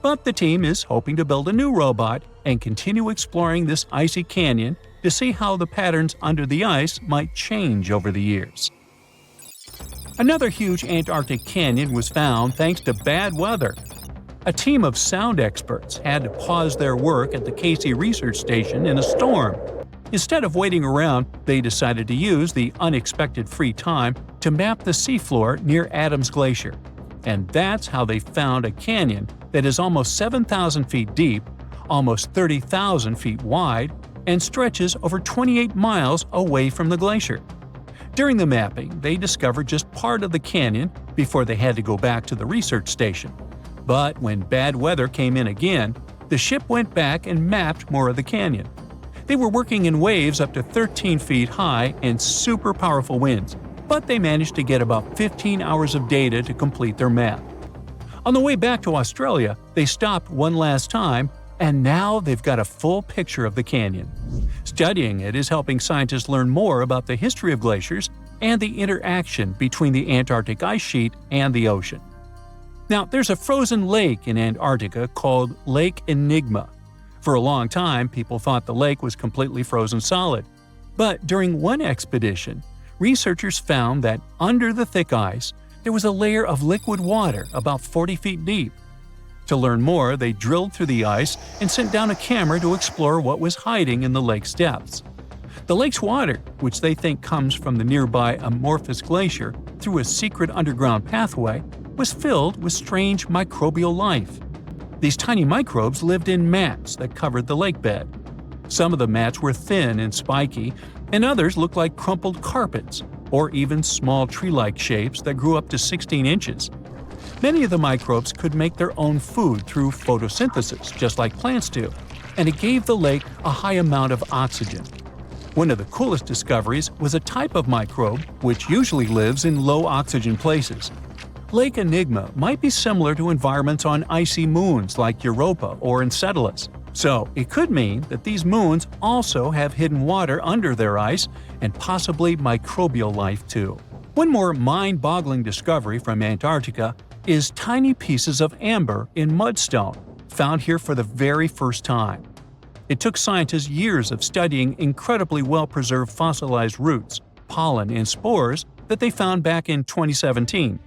But the team is hoping to build a new robot and continue exploring this icy canyon to see how the patterns under the ice might change over the years. Another huge Antarctic canyon was found thanks to bad weather. A team of sound experts had to pause their work at the Casey Research Station in a storm. Instead of waiting around, they decided to use the unexpected free time to map the seafloor near Adams Glacier. And that's how they found a canyon that is almost 7,000 feet deep, almost 30,000 feet wide, and stretches over 28 miles away from the glacier. During the mapping, they discovered just part of the canyon before they had to go back to the research station. But when bad weather came in again, the ship went back and mapped more of the canyon. They were working in waves up to 13 feet high and super powerful winds, but they managed to get about 15 hours of data to complete their map. On the way back to Australia, they stopped one last time, and now they've got a full picture of the canyon. Studying it is helping scientists learn more about the history of glaciers and the interaction between the Antarctic ice sheet and the ocean. Now, there's a frozen lake in Antarctica called Lake Enigma. For a long time, people thought the lake was completely frozen solid. But during one expedition, researchers found that under the thick ice, there was a layer of liquid water about 40 feet deep. To learn more, they drilled through the ice and sent down a camera to explore what was hiding in the lake's depths. The lake's water, which they think comes from the nearby amorphous glacier through a secret underground pathway, was filled with strange microbial life. These tiny microbes lived in mats that covered the lake bed. Some of the mats were thin and spiky, and others looked like crumpled carpets, or even small tree-like shapes that grew up to 16 inches. Many of the microbes could make their own food through photosynthesis, just like plants do, and it gave the lake a high amount of oxygen. One of the coolest discoveries was a type of microbe which usually lives in low-oxygen places. Lake Enigma might be similar to environments on icy moons like Europa or Enceladus, so it could mean that these moons also have hidden water under their ice and possibly microbial life too. One more mind-boggling discovery from Antarctica is tiny pieces of amber in mudstone, found here for the very first time. It took scientists years of studying incredibly well-preserved fossilized roots, pollen, and spores that they found back in 2017.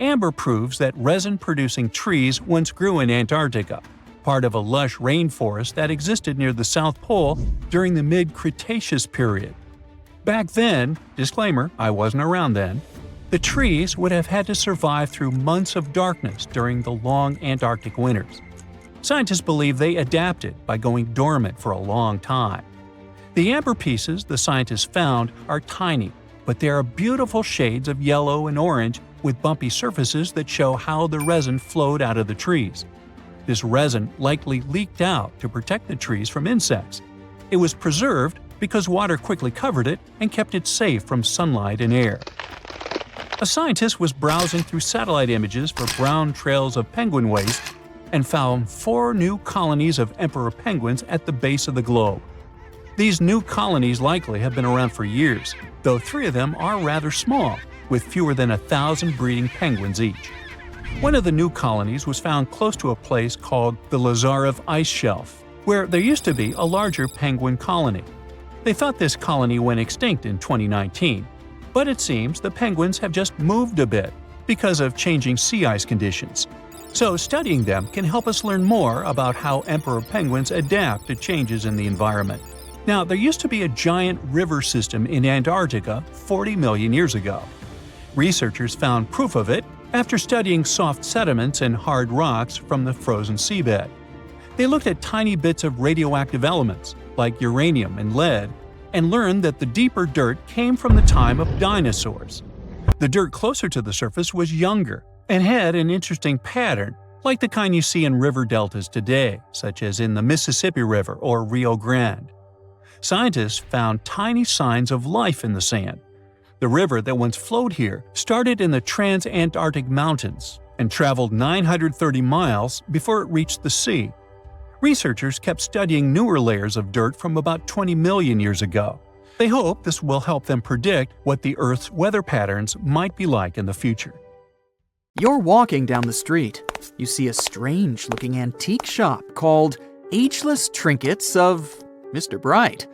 Amber proves that resin-producing trees once grew in Antarctica, part of a lush rainforest that existed near the South Pole during the mid-Cretaceous period. Back then, disclaimer, I wasn't around then, the trees would have had to survive through months of darkness during the long Antarctic winters. Scientists believe they adapted by going dormant for a long time. The amber pieces the scientists found are tiny, but they are beautiful shades of yellow and orange with bumpy surfaces that show how the resin flowed out of the trees. This resin likely leaked out to protect the trees from insects. It was preserved because water quickly covered it and kept it safe from sunlight and air. A scientist was browsing through satellite images for brown trails of penguin waste and found 4 new colonies of emperor penguins at the base of the globe. These new colonies likely have been around for years, though 3 of them are rather small, with fewer than 1,000 breeding penguins each. One of the new colonies was found close to a place called the Lazarev Ice Shelf, where there used to be a larger penguin colony. They thought this colony went extinct in 2019, but it seems the penguins have just moved a bit because of changing sea ice conditions. So studying them can help us learn more about how emperor penguins adapt to changes in the environment. Now, there used to be a giant river system in Antarctica 40 million years ago. Researchers found proof of it after studying soft sediments and hard rocks from the frozen seabed. They looked at tiny bits of radioactive elements, like uranium and lead, and learned that the deeper dirt came from the time of dinosaurs. The dirt closer to the surface was younger and had an interesting pattern, like the kind you see in river deltas today, such as in the Mississippi River or Rio Grande. Scientists found tiny signs of life in the sand. The river that once flowed here started in the Trans-Antarctic Mountains and traveled 930 miles before it reached the sea. Researchers kept studying newer layers of dirt from about 20 million years ago. They hope this will help them predict what the Earth's weather patterns might be like in the future. You're walking down the street. You see a strange-looking antique shop called Ageless Trinkets of Mr. Bright.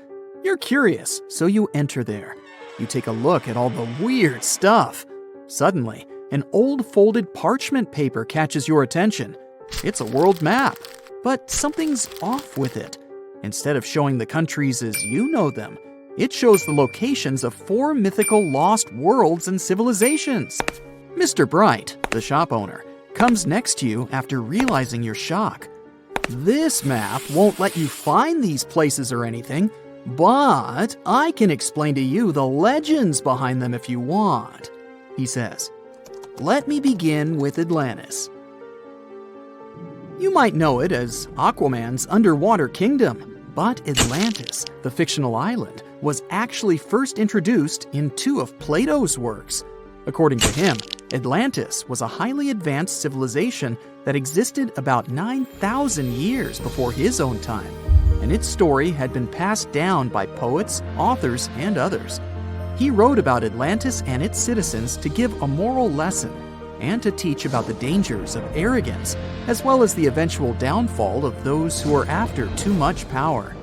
You're curious, so you enter there. You take a look at all the weird stuff. Suddenly, an old folded parchment paper catches your attention. It's a world map, but something's off with it. Instead of showing the countries as you know them, it shows the locations of 4 mythical lost worlds and civilizations. Mr. Bright, the shop owner, comes next to you after realizing your shock. This map won't let you find these places or anything, but I can explain to you the legends behind them if you want, he says. Let me begin with Atlantis. You might know it as Aquaman's underwater kingdom, but Atlantis, the fictional island, was actually first introduced in 2 of Plato's works. According to him, Atlantis was a highly advanced civilization that existed about 9,000 years before his own time, and its story had been passed down by poets, authors, and others. He wrote about Atlantis and its citizens to give a moral lesson and to teach about the dangers of arrogance, as well as the eventual downfall of those who are after too much power.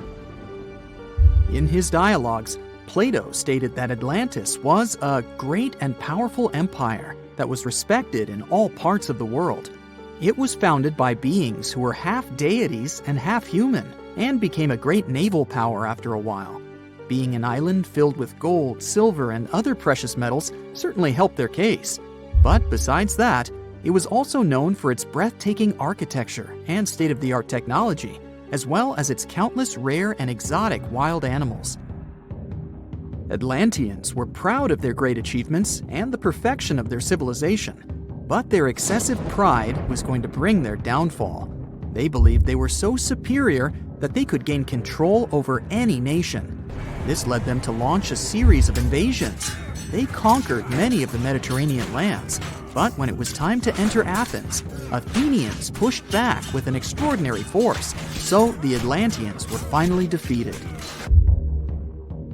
In his dialogues, Plato stated that Atlantis was a great and powerful empire that was respected in all parts of the world. It was founded by beings who were half deities and half human, and became a great naval power after a while. Being an island filled with gold, silver, and other precious metals certainly helped their case. But besides that, it was also known for its breathtaking architecture and state-of-the-art technology, as well as its countless rare and exotic wild animals. Atlanteans were proud of their great achievements and the perfection of their civilization, but their excessive pride was going to bring their downfall. They believed they were so superior that they could gain control over any nation. This led them to launch a series of invasions. They conquered many of the Mediterranean lands, but when it was time to enter Athens, Athenians pushed back with an extraordinary force, so the Atlanteans were finally defeated.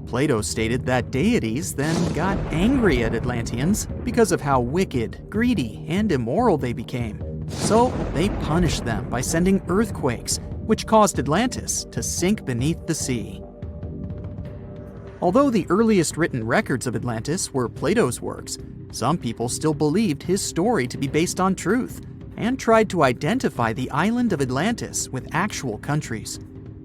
Plato stated that deities then got angry at Atlanteans because of how wicked, greedy, and immoral they became. So they punished them by sending earthquakes, which caused Atlantis to sink beneath the sea. Although the earliest written records of Atlantis were Plato's works, some people still believed his story to be based on truth, and tried to identify the island of Atlantis with actual countries.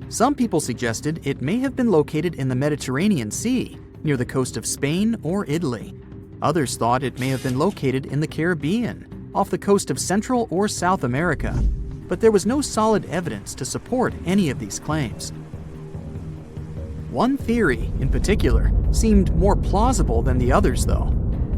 Some people suggested it may have been located in the Mediterranean Sea, near the coast of Spain or Italy. Others thought it may have been located in the Caribbean, off the coast of Central or South America, but there was no solid evidence to support any of these claims. One theory, in particular, seemed more plausible than the others, though.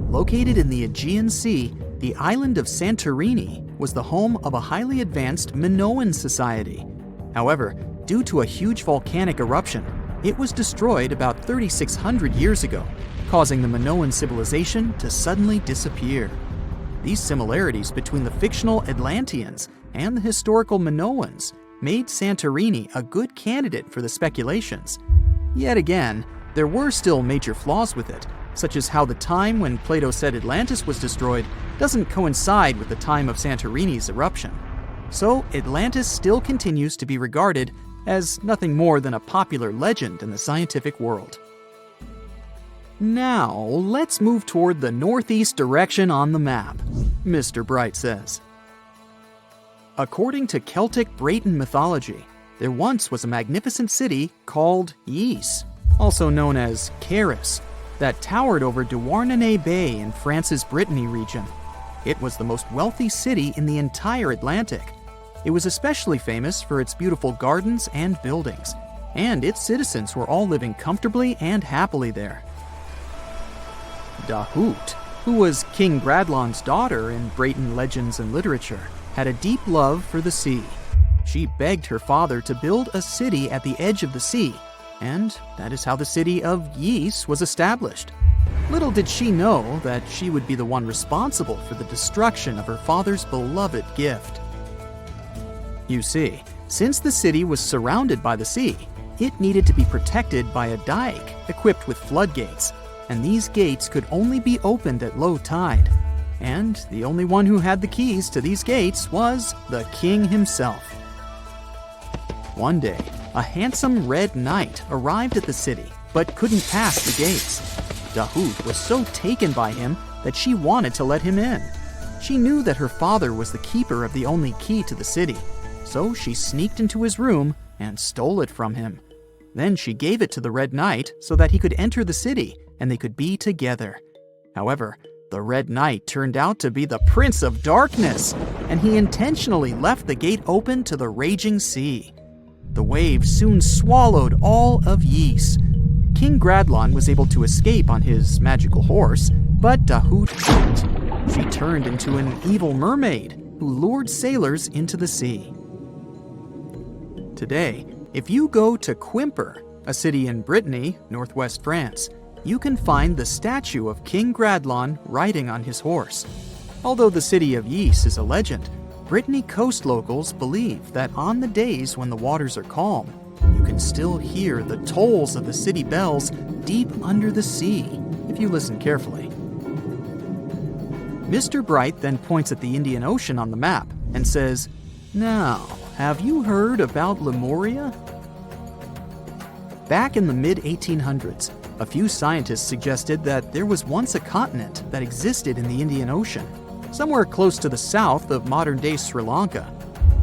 Located in the Aegean Sea, the island of Santorini was the home of a highly advanced Minoan society. However, due to a huge volcanic eruption, it was destroyed about 3,600 years ago, causing the Minoan civilization to suddenly disappear. These similarities between the fictional Atlanteans and the historical Minoans made Santorini a good candidate for the speculations. Yet again, there were still major flaws with it, such as how the time when Plato said Atlantis was destroyed doesn't coincide with the time of Santorini's eruption. So Atlantis still continues to be regarded as nothing more than a popular legend in the scientific world. Now, let's move toward the northeast direction on the map, Mr. Bright says. According to Celtic Breton mythology, there once was a magnificent city called Ys, also known as Caris, that towered over Douarnenez Bay in France's Brittany region. It was the most wealthy city in the entire Atlantic. It was especially famous for its beautiful gardens and buildings, and its citizens were all living comfortably and happily there. Dahut, who was King Bradlaughn's daughter in Breton legends and literature, had a deep love for the sea. She begged her father to build a city at the edge of the sea, and that is how the city of Ys was established. Little did she know that she would be the one responsible for the destruction of her father's beloved gift. You see, since the city was surrounded by the sea, it needed to be protected by a dike equipped with floodgates, and these gates could only be opened at low tide. And the only one who had the keys to these gates was the king himself. One day, a handsome red knight arrived at the city, but couldn't pass the gates. Dahut was so taken by him that she wanted to let him in. She knew that her father was the keeper of the only key to the city, so she sneaked into his room and stole it from him. Then she gave it to the Red Knight so that he could enter the city and they could be together. However, the Red Knight turned out to be the Prince of Darkness, and he intentionally left the gate open to the raging sea. The waves soon swallowed all of Ys. King Bradlaugh was able to escape on his magical horse, but Dahut couldn't. She turned into an evil mermaid who lured sailors into the sea. Today, if you go to Quimper, a city in Brittany, northwest France, you can find the statue of King Bradlaugh riding on his horse. Although the city of Ys is a legend, Brittany coast locals believe that on the days when the waters are calm, you can still hear the tolls of the city bells deep under the sea, if you listen carefully. Mr. Bright then points at the Indian Ocean on the map and says, "Now, have you heard about Lemuria?" Back in the mid-1800s, A few scientists suggested that there was once a continent that existed in the Indian Ocean, somewhere close to the south of modern-day Sri Lanka.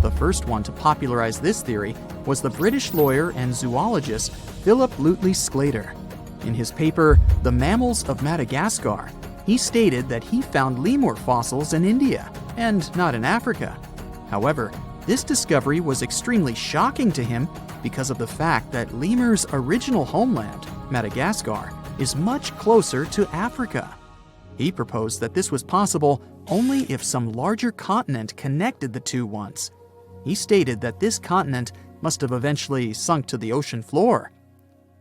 The first one to popularize this theory was the British lawyer and zoologist Philip Lutley Sclater. In his paper, The Mammals of Madagascar, he stated that he found lemur fossils in India and not in Africa. However, this discovery was extremely shocking to him because of the fact that lemurs' original homeland, Madagascar, is much closer to Africa. He proposed that this was possible only if some larger continent connected the two once. He stated that this continent must have eventually sunk to the ocean floor.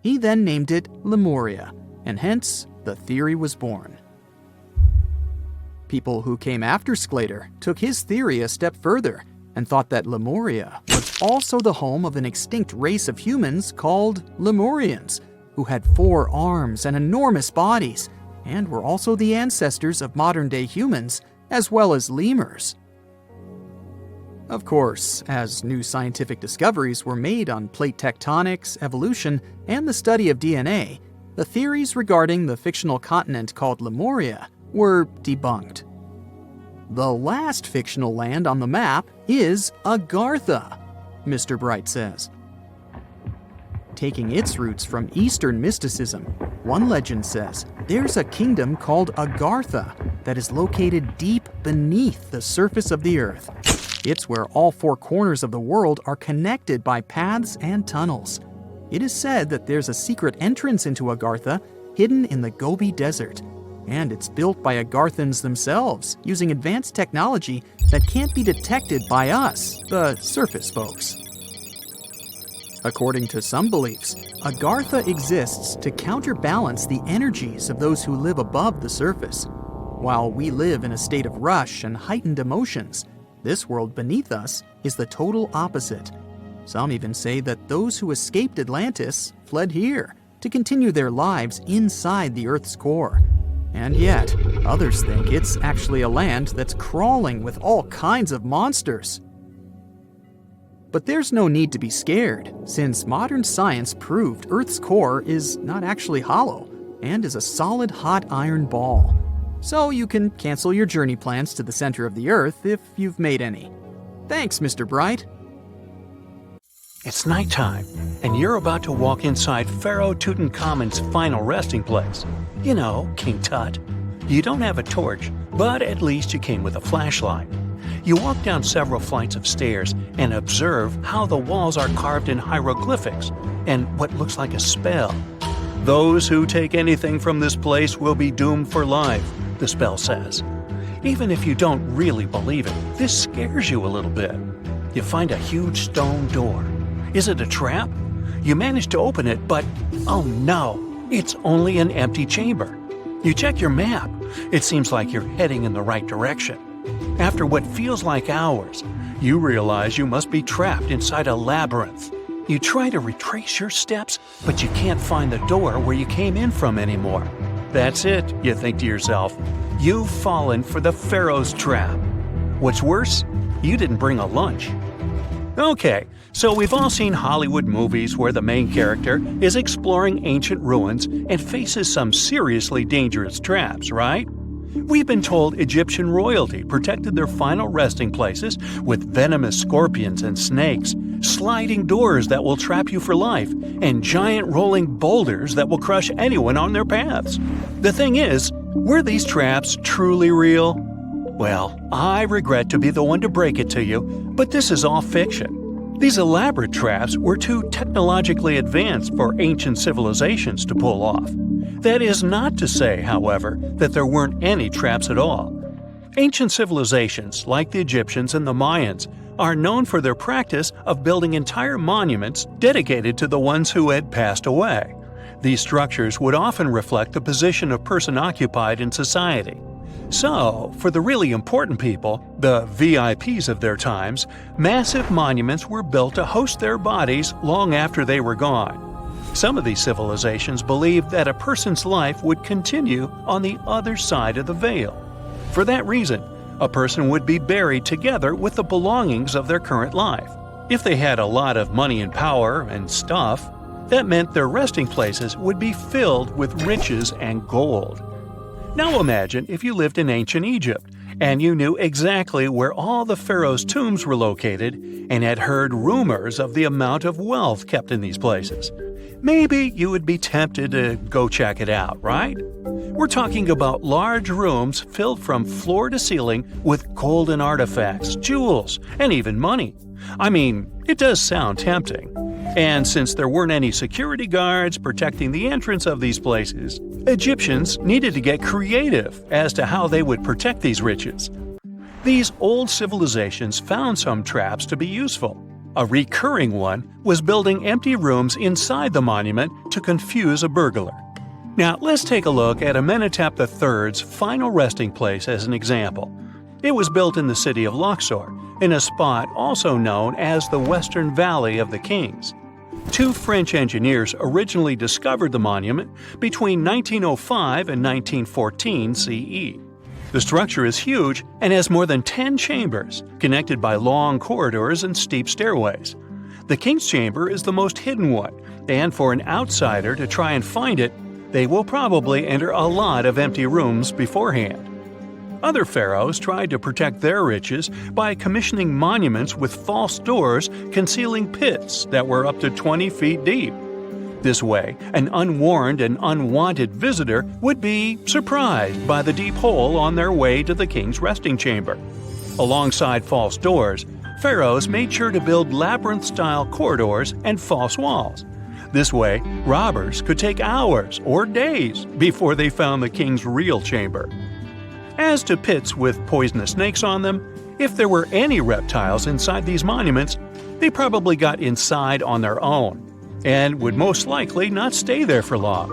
He then named it Lemuria, and hence the theory was born. People who came after Sclater took his theory a step further and thought that Lemuria was also the home of an extinct race of humans called Lemurians, who had 4 arms and enormous bodies, and were also the ancestors of modern-day humans, as well as lemurs. Of course, as new scientific discoveries were made on plate tectonics, evolution, and the study of DNA, the theories regarding the fictional continent called Lemuria were debunked. The last fictional land on the map is Agartha, Mr. Bright says. Taking its roots from Eastern mysticism, one legend says there's a kingdom called Agartha that is located deep beneath the surface of the earth. It's where all 4 corners of the world are connected by paths and tunnels. It is said that there's a secret entrance into Agartha hidden in the Gobi Desert, and it's built by Agarthans themselves using advanced technology that can't be detected by us, the surface folks. According to some beliefs, Agartha exists to counterbalance the energies of those who live above the surface. While we live in a state of rush and heightened emotions, this world beneath us is the total opposite. Some even say that those who escaped Atlantis fled here to continue their lives inside the Earth's core. And yet, others think it's actually a land that's crawling with all kinds of monsters. But there's no need to be scared, since modern science proved Earth's core is not actually hollow and is a solid hot iron ball. So you can cancel your journey plans to the center of the Earth if you've made any. Thanks, Mr. Bright. It's nighttime, and you're about to walk inside Pharaoh Tutankhamun's final resting place. You know, King Tut. You don't have a torch, but at least you came with a flashlight. You walk down several flights of stairs and observe how the walls are carved in hieroglyphics and what looks like a spell. Those who take anything from this place will be doomed for life, the spell says. Even if you don't really believe it, this scares you a little bit. You find a huge stone door. Is it a trap? You manage to open it, but oh no, it's only an empty chamber. You check your map. It seems like you're heading in the right direction. After what feels like hours, you realize you must be trapped inside a labyrinth. You try to retrace your steps, but you can't find the door where you came in from anymore. That's it, you think to yourself. You've fallen for the Pharaoh's trap. What's worse, you didn't bring a lunch. Okay, so we've all seen Hollywood movies where the main character is exploring ancient ruins and faces some seriously dangerous traps, right? We've been told Egyptian royalty protected their final resting places with venomous scorpions and snakes, sliding doors that will trap you for life, and giant rolling boulders that will crush anyone on their paths. The thing is, were these traps truly real? Well, I regret to be the one to break it to you, but this is all fiction. These elaborate traps were too technologically advanced for ancient civilizations to pull off. That is not to say, however, that there weren't any traps at all. Ancient civilizations, like the Egyptians and the Mayans, are known for their practice of building entire monuments dedicated to the ones who had passed away. These structures would often reflect the position of person occupied in society. So, for the really important people, the VIPs of their times, massive monuments were built to host their bodies long after they were gone. Some of these civilizations believed that a person's life would continue on the other side of the veil. For that reason, a person would be buried together with the belongings of their current life. If they had a lot of money and power and stuff, That meant their resting places would be filled with riches and gold. Now imagine if you lived in ancient Egypt, and you knew exactly where all the pharaohs' tombs were located and had heard rumors of the amount of wealth kept in these places. Maybe you would be tempted to go check it out, right? We're talking about large rooms filled from floor to ceiling with golden artifacts, jewels, and even money. I mean, it does sound tempting. And since there weren't any security guards protecting the entrance of these places, Egyptians needed to get creative as to how they would protect these riches. These old civilizations found some traps to be useful. A recurring one was building empty rooms inside the monument to confuse a burglar. Now let's take a look at Amenhotep III's final resting place as an example. It was built in the city of Luxor, in a spot also known as the Western Valley of the Kings. Two French engineers originally discovered the monument between 1905 and 1914 CE. The structure is huge and has more than 10 chambers, connected by long corridors and steep stairways. The King's Chamber is the most hidden one, and for an outsider to try and find it, they will probably enter a lot of empty rooms beforehand. Other pharaohs tried to protect their riches by commissioning monuments with false doors concealing pits that were up to 20 feet deep. This way, an unwarned and unwanted visitor would be surprised by the deep hole on their way to the king's resting chamber. Alongside false doors, pharaohs made sure to build labyrinth-style corridors and false walls. This way, robbers could take hours or days before they found the king's real chamber. As to pits with poisonous snakes on them, if there were any reptiles inside these monuments, they probably got inside on their own, and would most likely not stay there for long.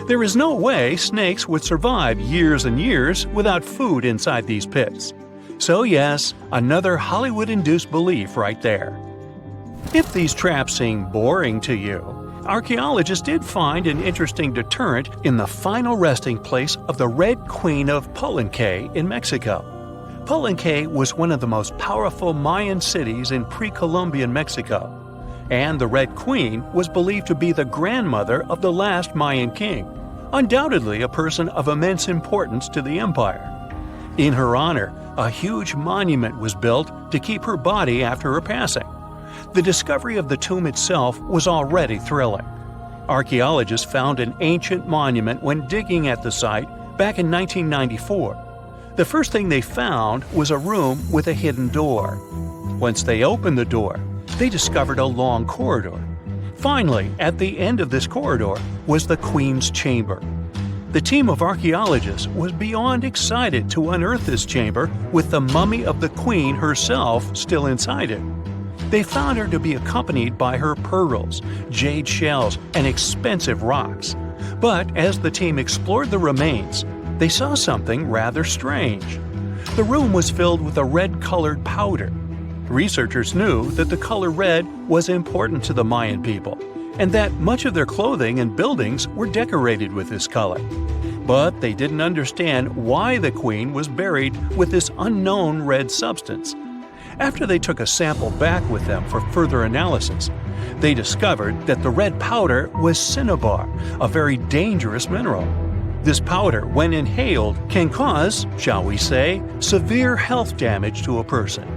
There is no way snakes would survive years and years without food inside these pits. So yes, another Hollywood-induced belief right there. If these traps seem boring to you, archaeologists did find an interesting deterrent in the final resting place of the Red Queen of Palenque in Mexico. Palenque was one of the most powerful Mayan cities in pre-Columbian Mexico, and the Red Queen was believed to be the grandmother of the last Mayan king, undoubtedly a person of immense importance to the empire. In her honor, a huge monument was built to keep her body after her passing. The discovery of the tomb itself was already thrilling. Archaeologists found an ancient monument when digging at the site back in 1994. The first thing they found was a room with a hidden door. Once they opened the door, they discovered a long corridor. Finally, at the end of this corridor was the Queen's chamber. The team of archaeologists was beyond excited to unearth this chamber with the mummy of the Queen herself still inside it. They found her to be accompanied by her pearls, jade shells, and expensive rocks. But as the team explored the remains, they saw something rather strange. The room was filled with a red-colored powder. Researchers knew that the color red was important to the Mayan people, and that much of their clothing and buildings were decorated with this color. But they didn't understand why the queen was buried with this unknown red substance. After they took a sample back with them for further analysis, they discovered that the red powder was cinnabar, a very dangerous mineral. This powder, when inhaled, can cause, shall we say, severe health damage to a person.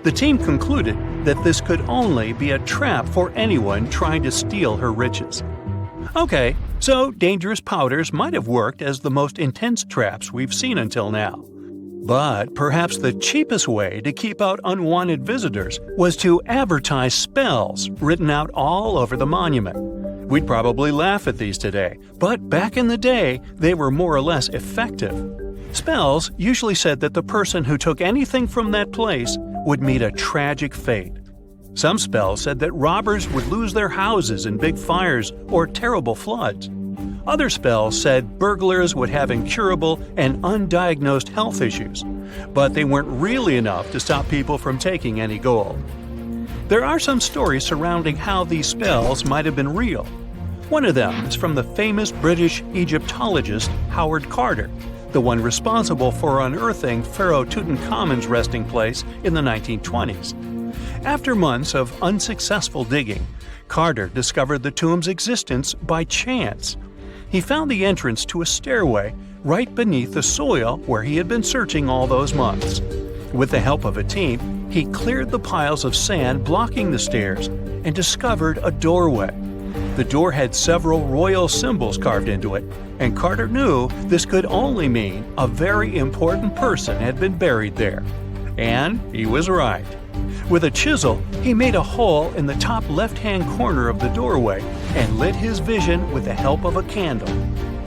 The team concluded that this could only be a trap for anyone trying to steal her riches. Okay, so dangerous powders might have worked as the most intense traps we've seen until now. But perhaps the cheapest way to keep out unwanted visitors was to advertise spells written out all over the monument. We'd probably laugh at these today, but back in the day, they were more or less effective. Spells usually said that the person who took anything from that place would meet a tragic fate. Some spells said that robbers would lose their houses in big fires or terrible floods. Other spells said burglars would have incurable and undiagnosed health issues, but they weren't really enough to stop people from taking any gold. There are some stories surrounding how these spells might have been real. One of them is from the famous British Egyptologist Howard Carter, the one responsible for unearthing Pharaoh Tutankhamun's resting place in the 1920s. After months of unsuccessful digging, Carter discovered the tomb's existence by chance. He found the entrance to a stairway right beneath the soil where he had been searching all those months. With the help of a team, he cleared the piles of sand blocking the stairs and discovered a doorway. The door had several royal symbols carved into it, and Carter knew this could only mean a very important person had been buried there. And he was right. With a chisel, he made a hole in the top left-hand corner of the doorway and lit his vision with the help of a candle.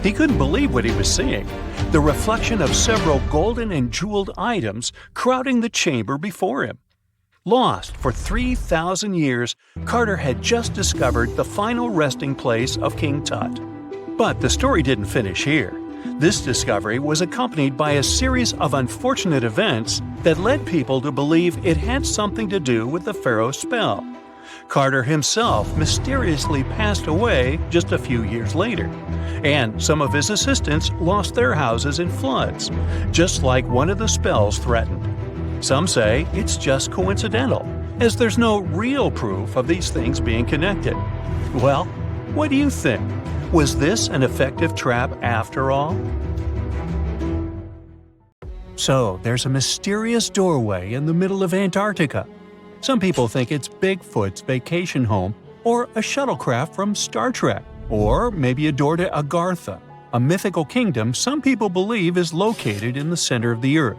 He couldn't believe what he was seeing, the reflection of several golden and jeweled items crowding the chamber before him. Lost for 3,000 years, Carter had just discovered the final resting place of King Tut. But the story didn't finish here. This discovery was accompanied by a series of unfortunate events that led people to believe it had something to do with the Pharaoh's spell. Carter himself mysteriously passed away just a few years later, and some of his assistants lost their houses in floods, just like one of the spells threatened. Some say it's just coincidental, as there's no real proof of these things being connected. Well, what do you think? Was this an effective trap after all? So, there's a mysterious doorway in the middle of Antarctica. Some people think it's Bigfoot's vacation home, or a shuttlecraft from Star Trek, or maybe a door to Agartha, a mythical kingdom some people believe is located in the center of the Earth.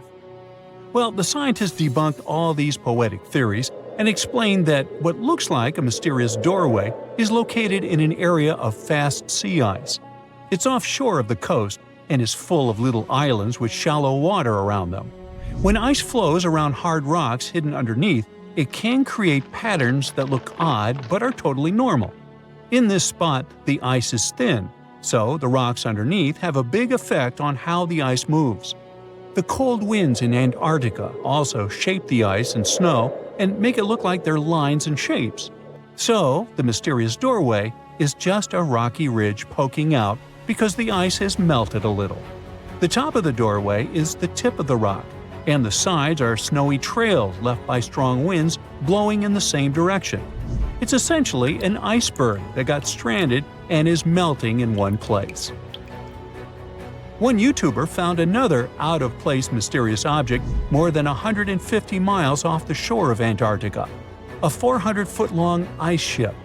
Well, the scientists debunked all these poetic theories and explained that what looks like a mysterious doorway is located in an area of fast sea ice. It's offshore of the coast and is full of little islands with shallow water around them. When ice flows around hard rocks hidden underneath, it can create patterns that look odd but are totally normal. In this spot, the ice is thin, so the rocks underneath have a big effect on how the ice moves. The cold winds in Antarctica also shape the ice and snow and make it look like they're lines and shapes. So, the mysterious doorway is just a rocky ridge poking out because the ice has melted a little. The top of the doorway is the tip of the rock, and the sides are snowy trails left by strong winds blowing in the same direction. It's essentially an iceberg that got stranded and is melting in one place. One YouTuber found another out-of-place mysterious object more than 150 miles off the shore of Antarctica, a 400-foot-long ice ship.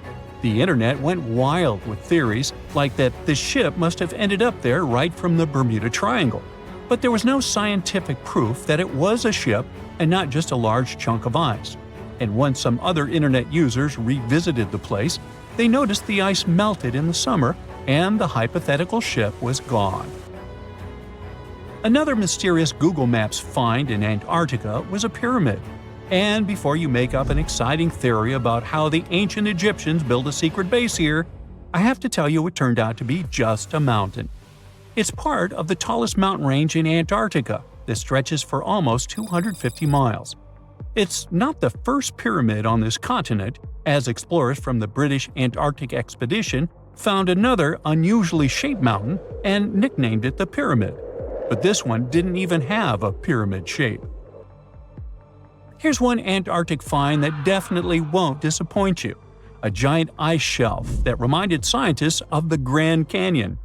The internet went wild with theories like that the ship must have ended up there right from the Bermuda Triangle. But there was no scientific proof that it was a ship and not just a large chunk of ice. And once some other internet users revisited the place, they noticed the ice melted in the summer and the hypothetical ship was gone. Another mysterious Google Maps find in Antarctica was a pyramid. And before you make up an exciting theory about how the ancient Egyptians built a secret base here, I have to tell you it turned out to be just a mountain. It's part of the tallest mountain range in Antarctica that stretches for almost 250 miles. It's not the first pyramid on this continent, as explorers from the British Antarctic Expedition found another unusually shaped mountain and nicknamed it the Pyramid. But this one didn't even have a pyramid shape. Here's one Antarctic find that definitely won't disappoint you: a giant ice shelf that reminded scientists of the Grand Canyon.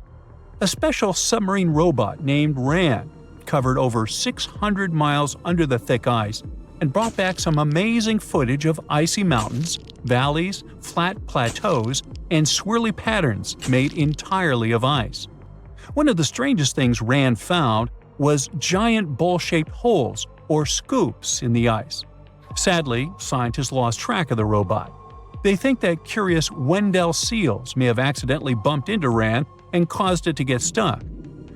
A special submarine robot named RAN covered over 600 miles under the thick ice and brought back some amazing footage of icy mountains, valleys, flat plateaus, and swirly patterns made entirely of ice. One of the strangest things RAN found was giant bowl-shaped holes, or scoops, in the ice. Sadly, scientists lost track of the robot. They think that curious Weddell seals may have accidentally bumped into RAN and caused it to get stuck.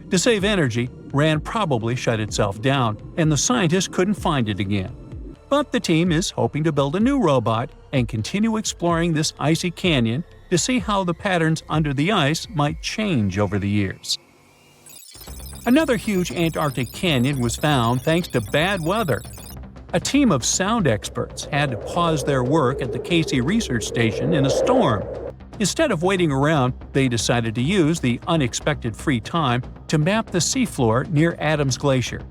To save energy, RAN probably shut itself down, and the scientists couldn't find it again. But the team is hoping to build a new robot and continue exploring this icy canyon to see how the patterns under the ice might change over the years. Another huge Antarctic canyon was found thanks to bad weather. A team of sound experts had to pause their work at the Casey Research Station in a storm. Instead of waiting around, they decided to use the unexpected free time to map the seafloor near Adams Glacier.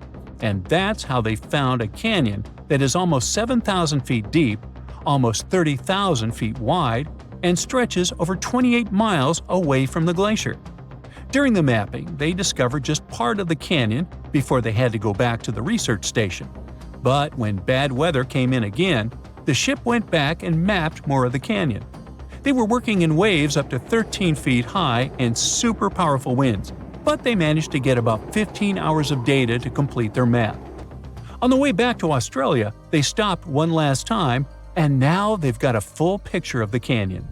And that's how they found a canyon that is almost 7,000 feet deep, almost 30,000 feet wide, and stretches over 28 miles away from the glacier. During the mapping, they discovered just part of the canyon before they had to go back to the research station. But when bad weather came in again, the ship went back and mapped more of the canyon. They were working in waves up to 13 feet high and super powerful winds, but they managed to get about 15 hours of data to complete their map. On the way back to Australia, they stopped one last time, and now they've got a full picture of the canyon.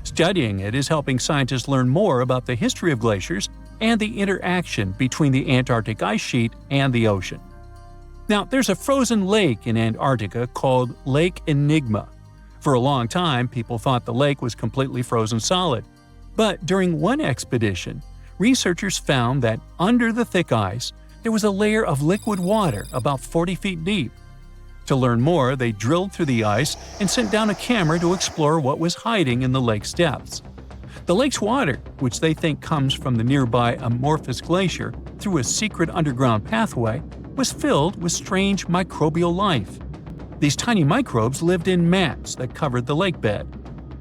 Studying it is helping scientists learn more about the history of glaciers and the interaction between the Antarctic ice sheet and the ocean. Now, there's a frozen lake in Antarctica called Lake Enigma. For a long time, people thought the lake was completely frozen solid. But during one expedition, researchers found that under the thick ice, there was a layer of liquid water about 40 feet deep. To learn more, they drilled through the ice and sent down a camera to explore what was hiding in the lake's depths. The lake's water, which they think comes from the nearby amorphous glacier through a secret underground pathway, was filled with strange microbial life. These tiny microbes lived in mats that covered the lake bed.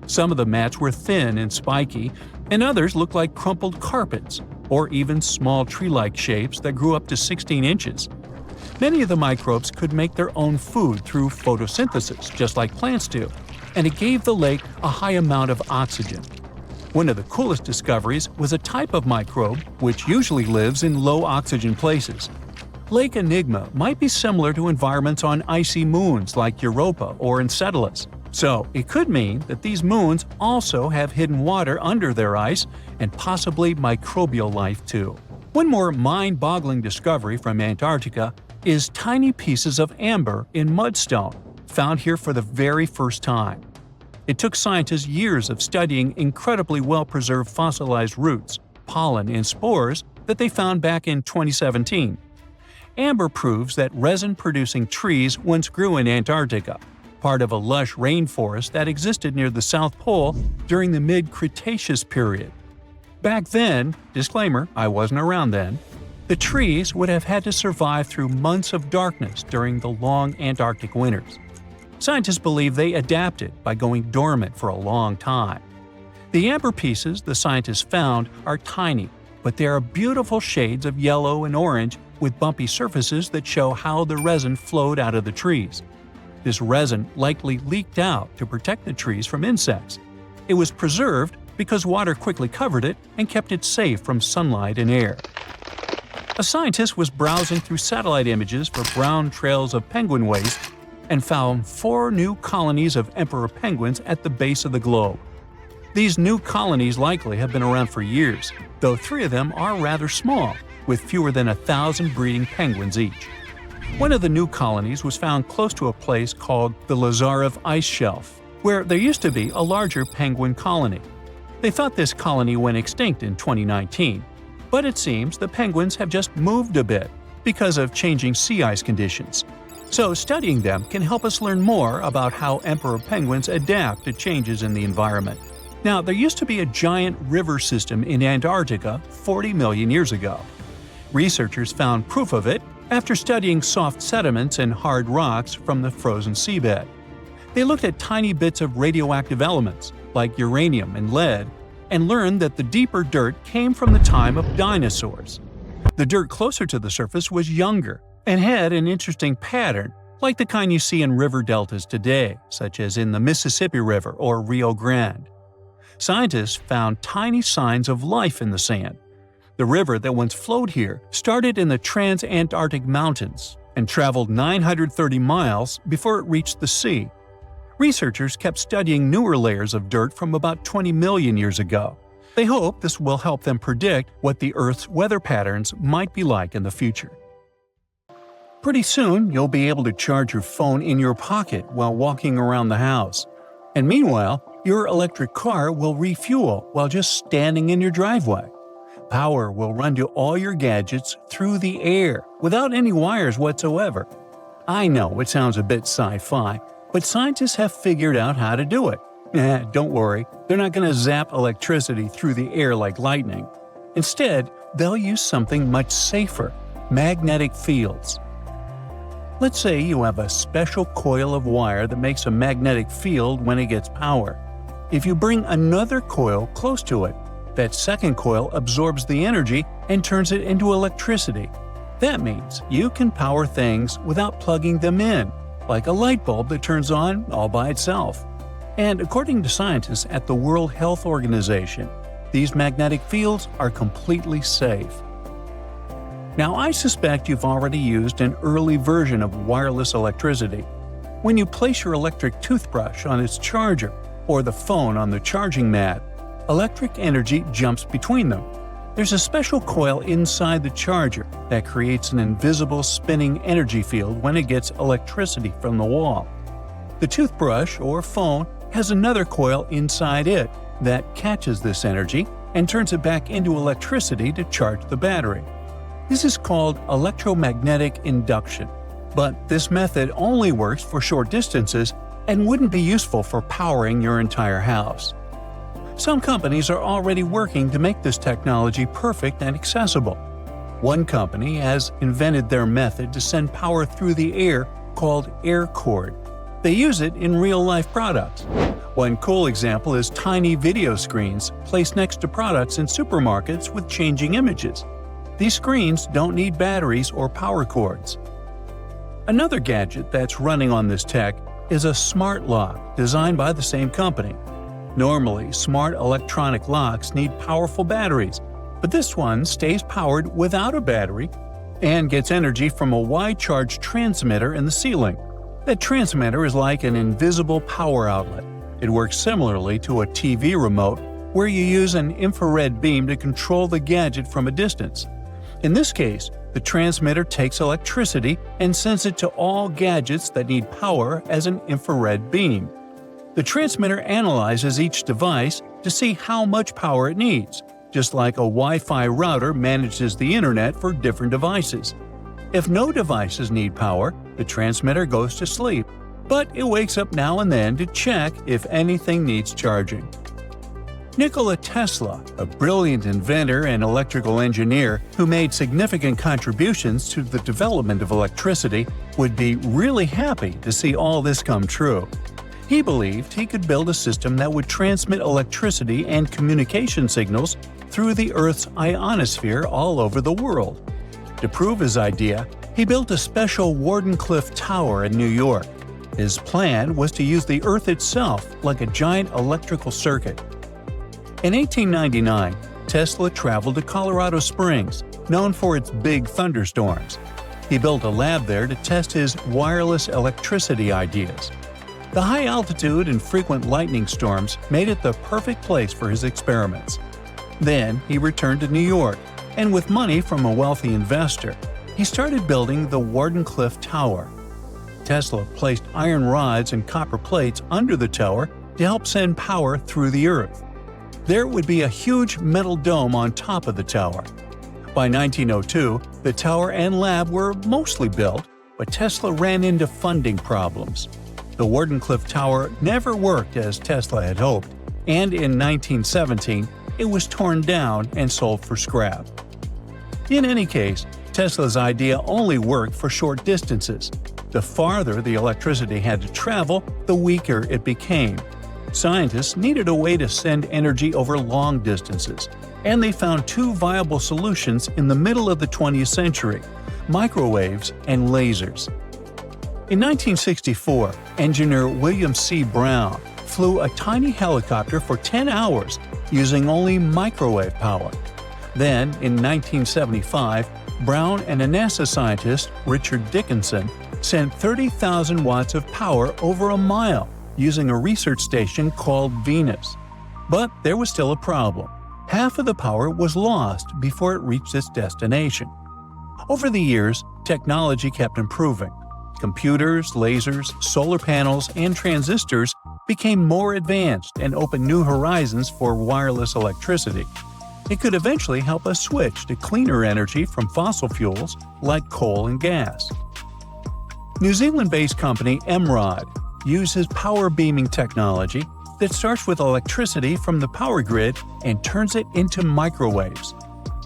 Some of the mats were thin and spiky, and others looked like crumpled carpets, or even small tree-like shapes that grew up to 16 inches. Many of the microbes could make their own food through photosynthesis, just like plants do, and it gave the lake a high amount of oxygen. One of the coolest discoveries was a type of microbe which usually lives in low-oxygen places. Lake Enigma might be similar to environments on icy moons like Europa or Enceladus, so it could mean that these moons also have hidden water under their ice and possibly microbial life too. One more mind-boggling discovery from Antarctica is tiny pieces of amber in mudstone, found here for the very first time. It took scientists years of studying incredibly well-preserved fossilized roots, pollen, and spores that they found back in 2017. Amber proves that resin-producing trees once grew in Antarctica, part of a lush rainforest that existed near the South Pole during the mid-Cretaceous period. Back then, disclaimer, I wasn't around then, the trees would have had to survive through months of darkness during the long Antarctic winters. Scientists believe they adapted by going dormant for a long time. The amber pieces the scientists found are tiny, but they are beautiful shades of yellow and orange with bumpy surfaces that show how the resin flowed out of the trees. This resin likely leaked out to protect the trees from insects. It was preserved because water quickly covered it and kept it safe from sunlight and air. A scientist was browsing through satellite images for brown trails of penguin waste and found 4 new colonies of emperor penguins at the base of the globe. These new colonies likely have been around for years, though 3 of them are rather small, with fewer than 1,000 breeding penguins each. One of the new colonies was found close to a place called the Lazarev Ice Shelf, where there used to be a larger penguin colony. They thought this colony went extinct in 2019, but it seems the penguins have just moved a bit because of changing sea ice conditions. So studying them can help us learn more about how emperor penguins adapt to changes in the environment. Now, there used to be a giant river system in Antarctica 40 million years ago. Researchers found proof of it after studying soft sediments and hard rocks from the frozen seabed. They looked at tiny bits of radioactive elements, like uranium and lead, and learned that the deeper dirt came from the time of dinosaurs. The dirt closer to the surface was younger and had an interesting pattern, like the kind you see in river deltas today, such as in the Mississippi River or Rio Grande. Scientists found tiny signs of life in the sand. The river that once flowed here started in the Trans-Antarctic Mountains and traveled 930 miles before it reached the sea. Researchers kept studying newer layers of dirt from about 20 million years ago. They hope this will help them predict what the Earth's weather patterns might be like in the future. Pretty soon, you'll be able to charge your phone in your pocket while walking around the house. And meanwhile, your electric car will refuel while just standing in your driveway. Power will run to all your gadgets through the air without any wires whatsoever. I know it sounds a bit sci-fi, but scientists have figured out how to do it. Don't worry, they're not going to zap electricity through the air like lightning. Instead, they'll use something much safer: magnetic fields. Let's say you have a special coil of wire that makes a magnetic field when it gets power. if you bring another coil close to it. That second coil absorbs the energy and turns it into electricity. That means you can power things without plugging them in, like a light bulb that turns on all by itself. And according to scientists at the World Health Organization, these magnetic fields are completely safe. Now, I suspect you've already used an early version of wireless electricity. When you place your electric toothbrush on its charger or the phone on the charging mat, electric energy jumps between them. There's a special coil inside the charger that creates an invisible spinning energy field when it gets electricity from the wall. The toothbrush or phone has another coil inside it that catches this energy and turns it back into electricity to charge the battery. This is called electromagnetic induction, but this method only works for short distances and wouldn't be useful for powering your entire house. Some companies are already working to make this technology perfect and accessible. One company has invented their method to send power through the air called air cord. They use it in real-life products. One cool example is tiny video screens placed next to products in supermarkets with changing images. These screens don't need batteries or power cords. Another gadget that's running on this tech is a smart lock designed by the same company. Normally, smart electronic locks need powerful batteries, but this one stays powered without a battery and gets energy from a wide-charge transmitter in the ceiling. That transmitter is like an invisible power outlet. It works similarly to a TV remote, where you use an infrared beam to control the gadget from a distance. In this case, the transmitter takes electricity and sends it to all gadgets that need power as an infrared beam. The transmitter analyzes each device to see how much power it needs, just like a Wi-Fi router manages the internet for different devices. If no devices need power, the transmitter goes to sleep, but it wakes up now and then to check if anything needs charging. Nikola Tesla, a brilliant inventor and electrical engineer who made significant contributions to the development of electricity, would be really happy to see all this come true. He believed he could build a system that would transmit electricity and communication signals through the Earth's ionosphere all over the world. To prove his idea, he built a special Wardenclyffe Tower in New York. His plan was to use the Earth itself like a giant electrical circuit. In 1899, Tesla traveled to Colorado Springs, known for its big thunderstorms. He built a lab there to test his wireless electricity ideas. The high altitude and frequent lightning storms made it the perfect place for his experiments. Then he returned to New York, and with money from a wealthy investor, he started building the Wardenclyffe Tower. Tesla placed iron rods and copper plates under the tower to help send power through the Earth. There would be a huge metal dome on top of the tower. By 1902, the tower and lab were mostly built, but Tesla ran into funding problems. The Wardenclyffe Tower never worked as Tesla had hoped, and in 1917, it was torn down and sold for scrap. In any case, Tesla's idea only worked for short distances. The farther the electricity had to travel, the weaker it became. Scientists needed a way to send energy over long distances, and they found two viable solutions in the middle of the 20th century: microwaves and lasers. In 1964, engineer William C. Brown flew a tiny helicopter for 10 hours using only microwave power. Then, in 1975, Brown and a NASA scientist, Richard Dickinson, sent 30,000 watts of power over a mile using a research station called Venus. But there was still a problem. Half of the power was lost before it reached its destination. Over the years, technology kept improving. Computers, lasers, solar panels, and transistors became more advanced and opened new horizons for wireless electricity. It could eventually help us switch to cleaner energy from fossil fuels like coal and gas. New Zealand-based company Emrod uses power beaming technology that starts with electricity from the power grid and turns it into microwaves.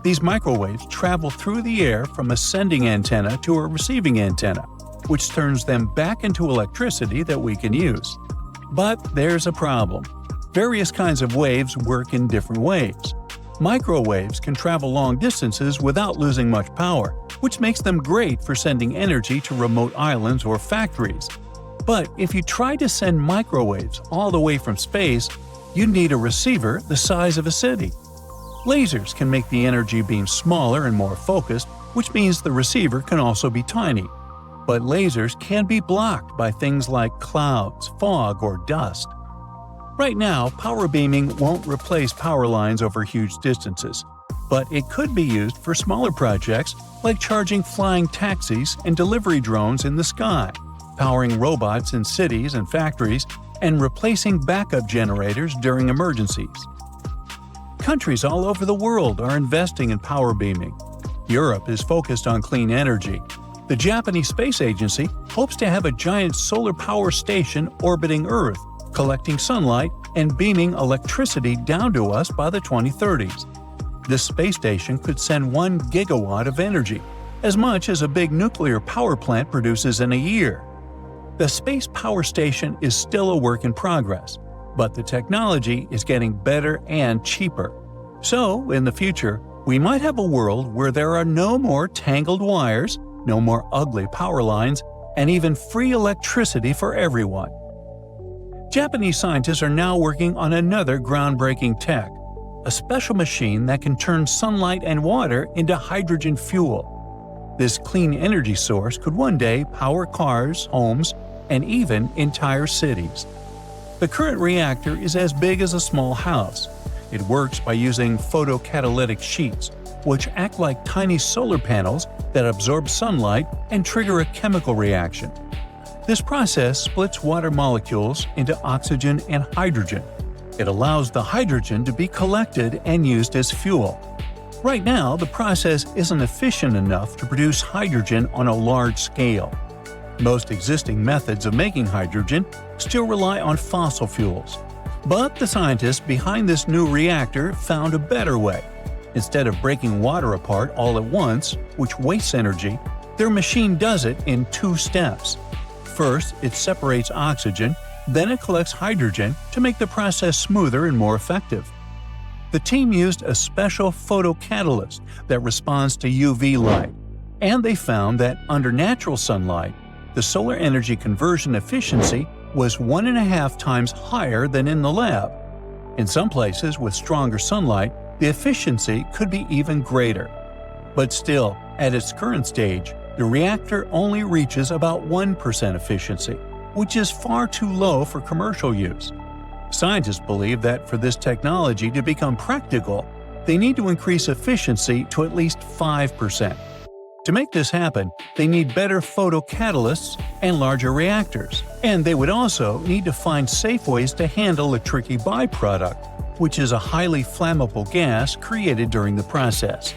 These microwaves travel through the air from a sending antenna to a receiving antenna, which turns them back into electricity that we can use. But there's a problem. Various kinds of waves work in different ways. Microwaves can travel long distances without losing much power, which makes them great for sending energy to remote islands or factories. But if you try to send microwaves all the way from space, you'd need a receiver the size of a city. Lasers can make the energy beam smaller and more focused, which means the receiver can also be tiny. But lasers can be blocked by things like clouds, fog, or dust. Right now, power beaming won't replace power lines over huge distances, but it could be used for smaller projects like charging flying taxis and delivery drones in the sky, powering robots in cities and factories, and replacing backup generators during emergencies. Countries all over the world are investing in power beaming. Europe is focused on clean energy. The Japanese Space Agency hopes to have a giant solar power station orbiting Earth, collecting sunlight and beaming electricity down to us by the 2030s. This space station could send 1 gigawatt of energy, as much as a big nuclear power plant produces in a year. The space power station is still a work in progress, but the technology is getting better and cheaper. So, in the future, we might have a world where there are no more tangled wires, no more ugly power lines, and even free electricity for everyone. Japanese scientists are now working on another groundbreaking tech, a special machine that can turn sunlight and water into hydrogen fuel. This clean energy source could one day power cars, homes, and even entire cities. The current reactor is as big as a small house. It works by using photocatalytic sheets, which act like tiny solar panels that absorb sunlight and trigger a chemical reaction. This process splits water molecules into oxygen and hydrogen. It allows the hydrogen to be collected and used as fuel. Right now, the process isn't efficient enough to produce hydrogen on a large scale. Most existing methods of making hydrogen still rely on fossil fuels. But the scientists behind this new reactor found a better way. Instead of breaking water apart all at once, which wastes energy, their machine does it in 2 steps. First, it separates oxygen, then it collects hydrogen to make the process smoother and more effective. The team used a special photocatalyst that responds to UV light, and they found that under natural sunlight, the solar energy conversion efficiency was 1.5 times higher than in the lab. In some places with stronger sunlight, the efficiency could be even greater. But still, at its current stage, the reactor only reaches about 1% efficiency, which is far too low for commercial use. Scientists believe that for this technology to become practical, they need to increase efficiency to at least 5%. To make this happen, they need better photocatalysts and larger reactors, and they would also need to find safe ways to handle a tricky byproduct, which is a highly flammable gas created during the process.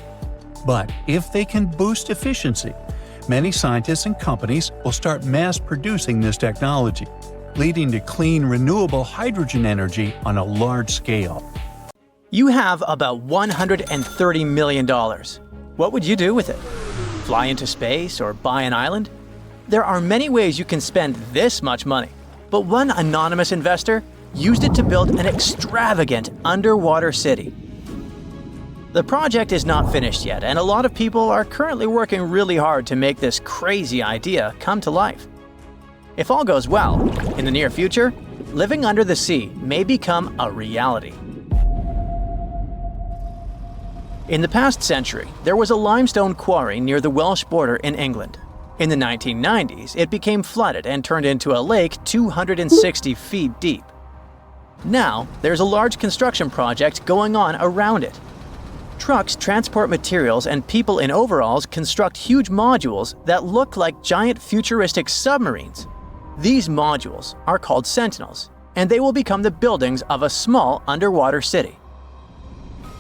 But if they can boost efficiency, many scientists and companies will start mass-producing this technology, leading to clean, renewable hydrogen energy on a large scale. You have about $130 million. What would you do with it? Fly into space or buy an island? There are many ways you can spend this much money, but one anonymous investor used it to build an extravagant underwater city. The project is not finished yet, and a lot of people are currently working really hard to make this crazy idea come to life. If all goes well, in the near future, living under the sea may become a reality. In the past century, there was a limestone quarry near the Welsh border in England. In the 1990s, it became flooded and turned into a lake 260 feet deep. Now, there's a large construction project going on around it. Trucks transport materials and people in overalls construct huge modules that look like giant futuristic submarines. These modules are called Sentinels, and they will become the buildings of a small underwater city.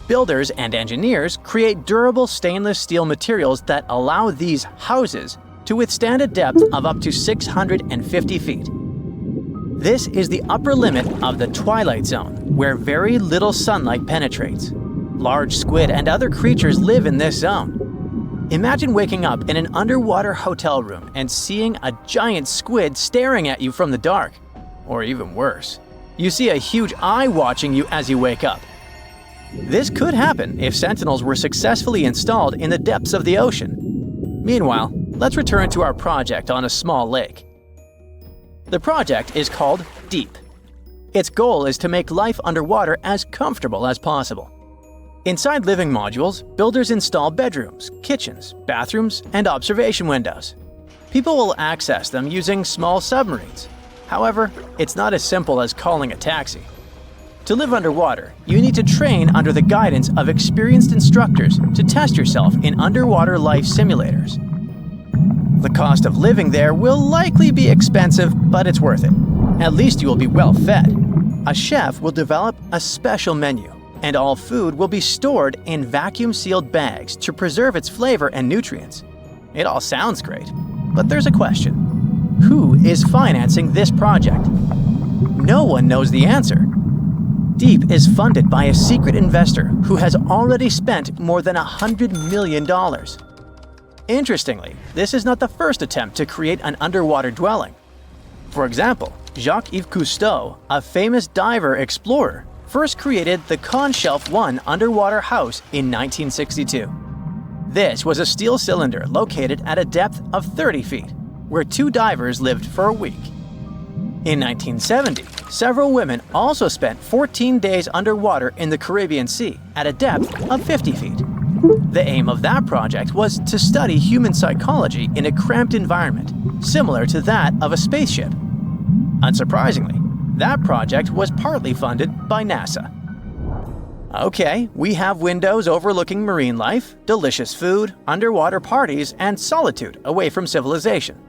Builders and engineers create durable stainless steel materials that allow these houses to withstand a depth of up to 650 feet. This is the upper limit of the twilight zone, where very little sunlight penetrates. Large squid and other creatures live in this zone. Imagine waking up in an underwater hotel room and seeing a giant squid staring at you from the dark. Or even worse, You see a huge eye watching you as you wake up. This could happen if sentinels were successfully installed in the depths of the ocean. Meanwhile, let's return to our project on a small lake. The project is called Deep. Its goal is to make life underwater as comfortable as possible. Inside living modules, builders install bedrooms, kitchens, bathrooms, and observation windows. People will access them using small submarines. However, it's not as simple as calling a taxi. To live underwater, you need to train under the guidance of experienced instructors to test yourself in underwater life simulators. The cost of living there will likely be expensive, but it's worth it. At least you will be well fed. A chef will develop a special menu, and all food will be stored in vacuum-sealed bags to preserve its flavor and nutrients. It all sounds great, but there's a question. Who is financing this project? No one knows the answer. Deep is funded by a secret investor who has already spent more than $100 million. Interestingly, this is not the first attempt to create an underwater dwelling. For example, Jacques-Yves Cousteau, a famous diver explorer, first created the Conshelf 1 underwater house in 1962. This was a steel cylinder located at a depth of 30 feet, where 2 divers lived for a week. In 1970, several women also spent 14 days underwater in the Caribbean Sea at a depth of 50 feet. The aim of that project was to study human psychology in a cramped environment, similar to that of a spaceship. Unsurprisingly, that project was partly funded by NASA. Okay, we have windows overlooking marine life, delicious food, underwater parties, and solitude away from civilization.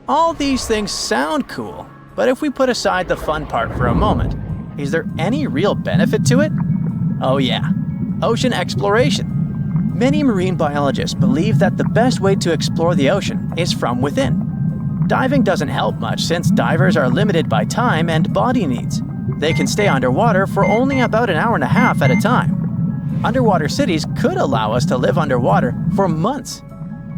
All these things sound cool, but if we put aside the fun part for a moment, is there any real benefit to it? Oh yeah, ocean exploration. Many marine biologists believe that the best way to explore the ocean is from within. Diving doesn't help much since divers are limited by time and body needs. They can stay underwater for only about an hour and a half at a time. Underwater cities could allow us to live underwater for months.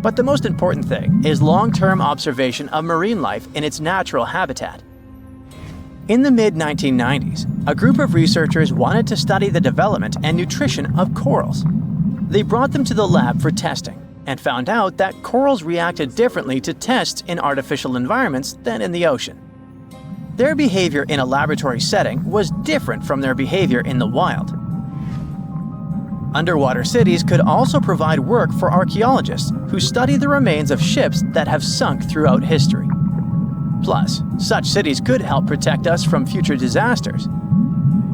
But the most important thing is long-term observation of marine life in its natural habitat. In the mid-1990s, a group of researchers wanted to study the development and nutrition of corals. They brought them to the lab for testing and found out that corals reacted differently to tests in artificial environments than in the ocean. Their behavior in a laboratory setting was different from their behavior in the wild. Underwater cities could also provide work for archaeologists who study the remains of ships that have sunk throughout history. Plus, such cities could help protect us from future disasters.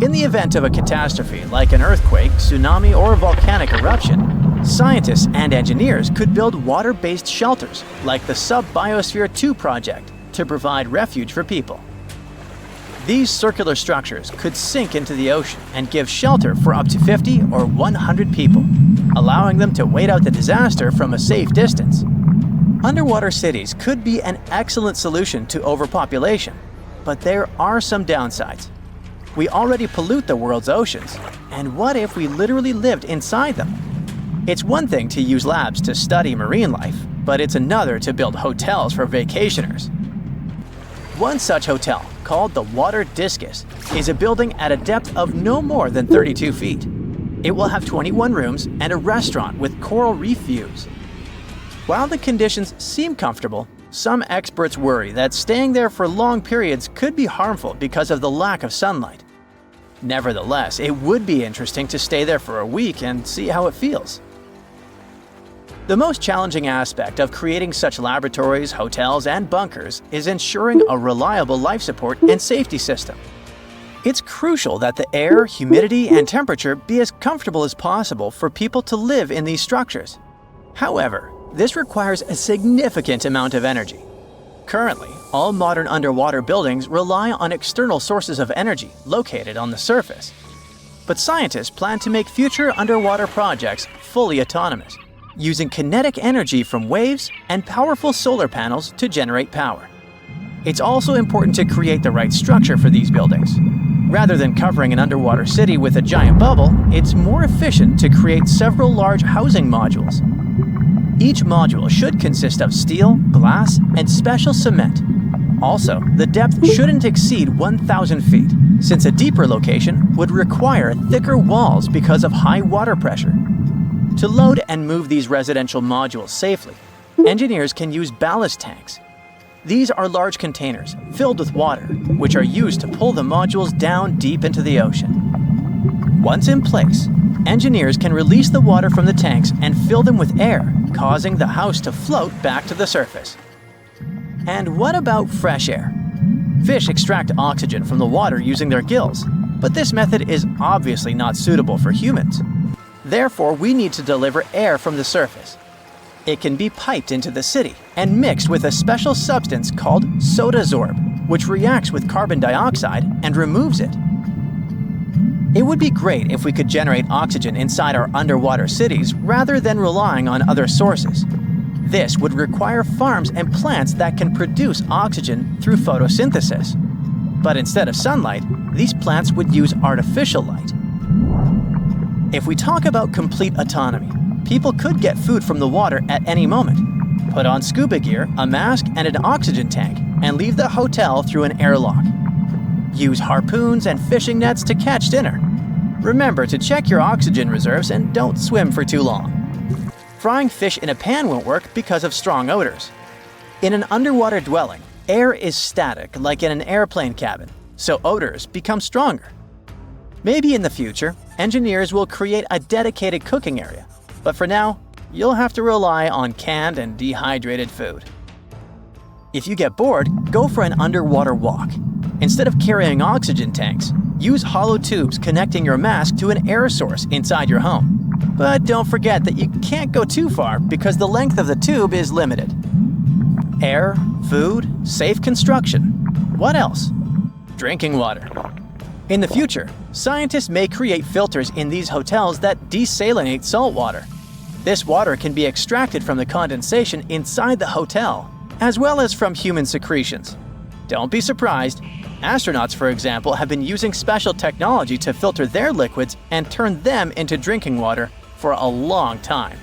In the event of a catastrophe like an earthquake, tsunami, or volcanic eruption, scientists and engineers could build water-based shelters like the Sub-Biosphere 2 project to provide refuge for people. These circular structures could sink into the ocean and give shelter for up to 50 or 100 people, allowing them to wait out the disaster from a safe distance. Underwater cities could be an excellent solution to overpopulation, but there are some downsides. We already pollute the world's oceans, and what if we literally lived inside them? It's one thing to use labs to study marine life, but it's another to build hotels for vacationers. One such hotel, called the Water Discus, is a building at a depth of no more than 32 feet. It will have 21 rooms and a restaurant with coral reef views. While the conditions seem comfortable, some experts worry that staying there for long periods could be harmful because of the lack of sunlight. Nevertheless, it would be interesting to stay there for a week and see how it feels. The most challenging aspect of creating such laboratories, hotels, and bunkers is ensuring a reliable life support and safety system. It's crucial that the air, humidity, and temperature be as comfortable as possible for people to live in these structures. However, this requires a significant amount of energy. Currently, all modern underwater buildings rely on external sources of energy located on the surface. But scientists plan to make future underwater projects fully autonomous, using kinetic energy from waves and powerful solar panels to generate power. It's also important to create the right structure for these buildings. Rather than covering an underwater city with a giant bubble, it's more efficient to create several large housing modules. Each module should consist of steel, glass, and special cement. Also, the depth shouldn't exceed 1,000 feet. since a deeper location would require thicker walls because of high water pressure. To load and move these residential modules safely, engineers can use ballast tanks. These are large containers filled with water, which are used to pull the modules down deep into the ocean. Once in place, engineers can release the water from the tanks and fill them with air, causing the house to float back to the surface. And what about fresh air? Fish extract oxygen from the water using their gills, but this method is obviously not suitable for humans. Therefore, we need to deliver air from the surface. It can be piped into the city and mixed with a special substance called sodasorb, which reacts with carbon dioxide and removes it. It would be great if we could generate oxygen inside our underwater cities rather than relying on other sources. This would require farms and plants that can produce oxygen through photosynthesis. But instead of sunlight, these plants would use artificial light. If we talk about complete autonomy, people could get food from the water at any moment, put on scuba gear, a mask, and an oxygen tank, and leave the hotel through an airlock. Use harpoons and fishing nets to catch dinner. Remember to check your oxygen reserves and don't swim for too long. Frying fish in a pan won't work because of strong odors. In an underwater dwelling, air is static like in an airplane cabin, so odors become stronger. Maybe in the future, engineers will create a dedicated cooking area, but for now, you'll have to rely on canned and dehydrated food. If you get bored, go for an underwater walk. Instead of carrying oxygen tanks, use hollow tubes connecting your mask to an air source inside your home. But don't forget that you can't go too far because the length of the tube is limited. Air, food, safe construction. What else? Drinking water. In the future, scientists may create filters in these hotels that desalinate salt water. This water can be extracted from the condensation inside the hotel, as well as from human secretions. Don't be surprised. Astronauts, for example, have been using special technology to filter their liquids and turn them into drinking water for a long time.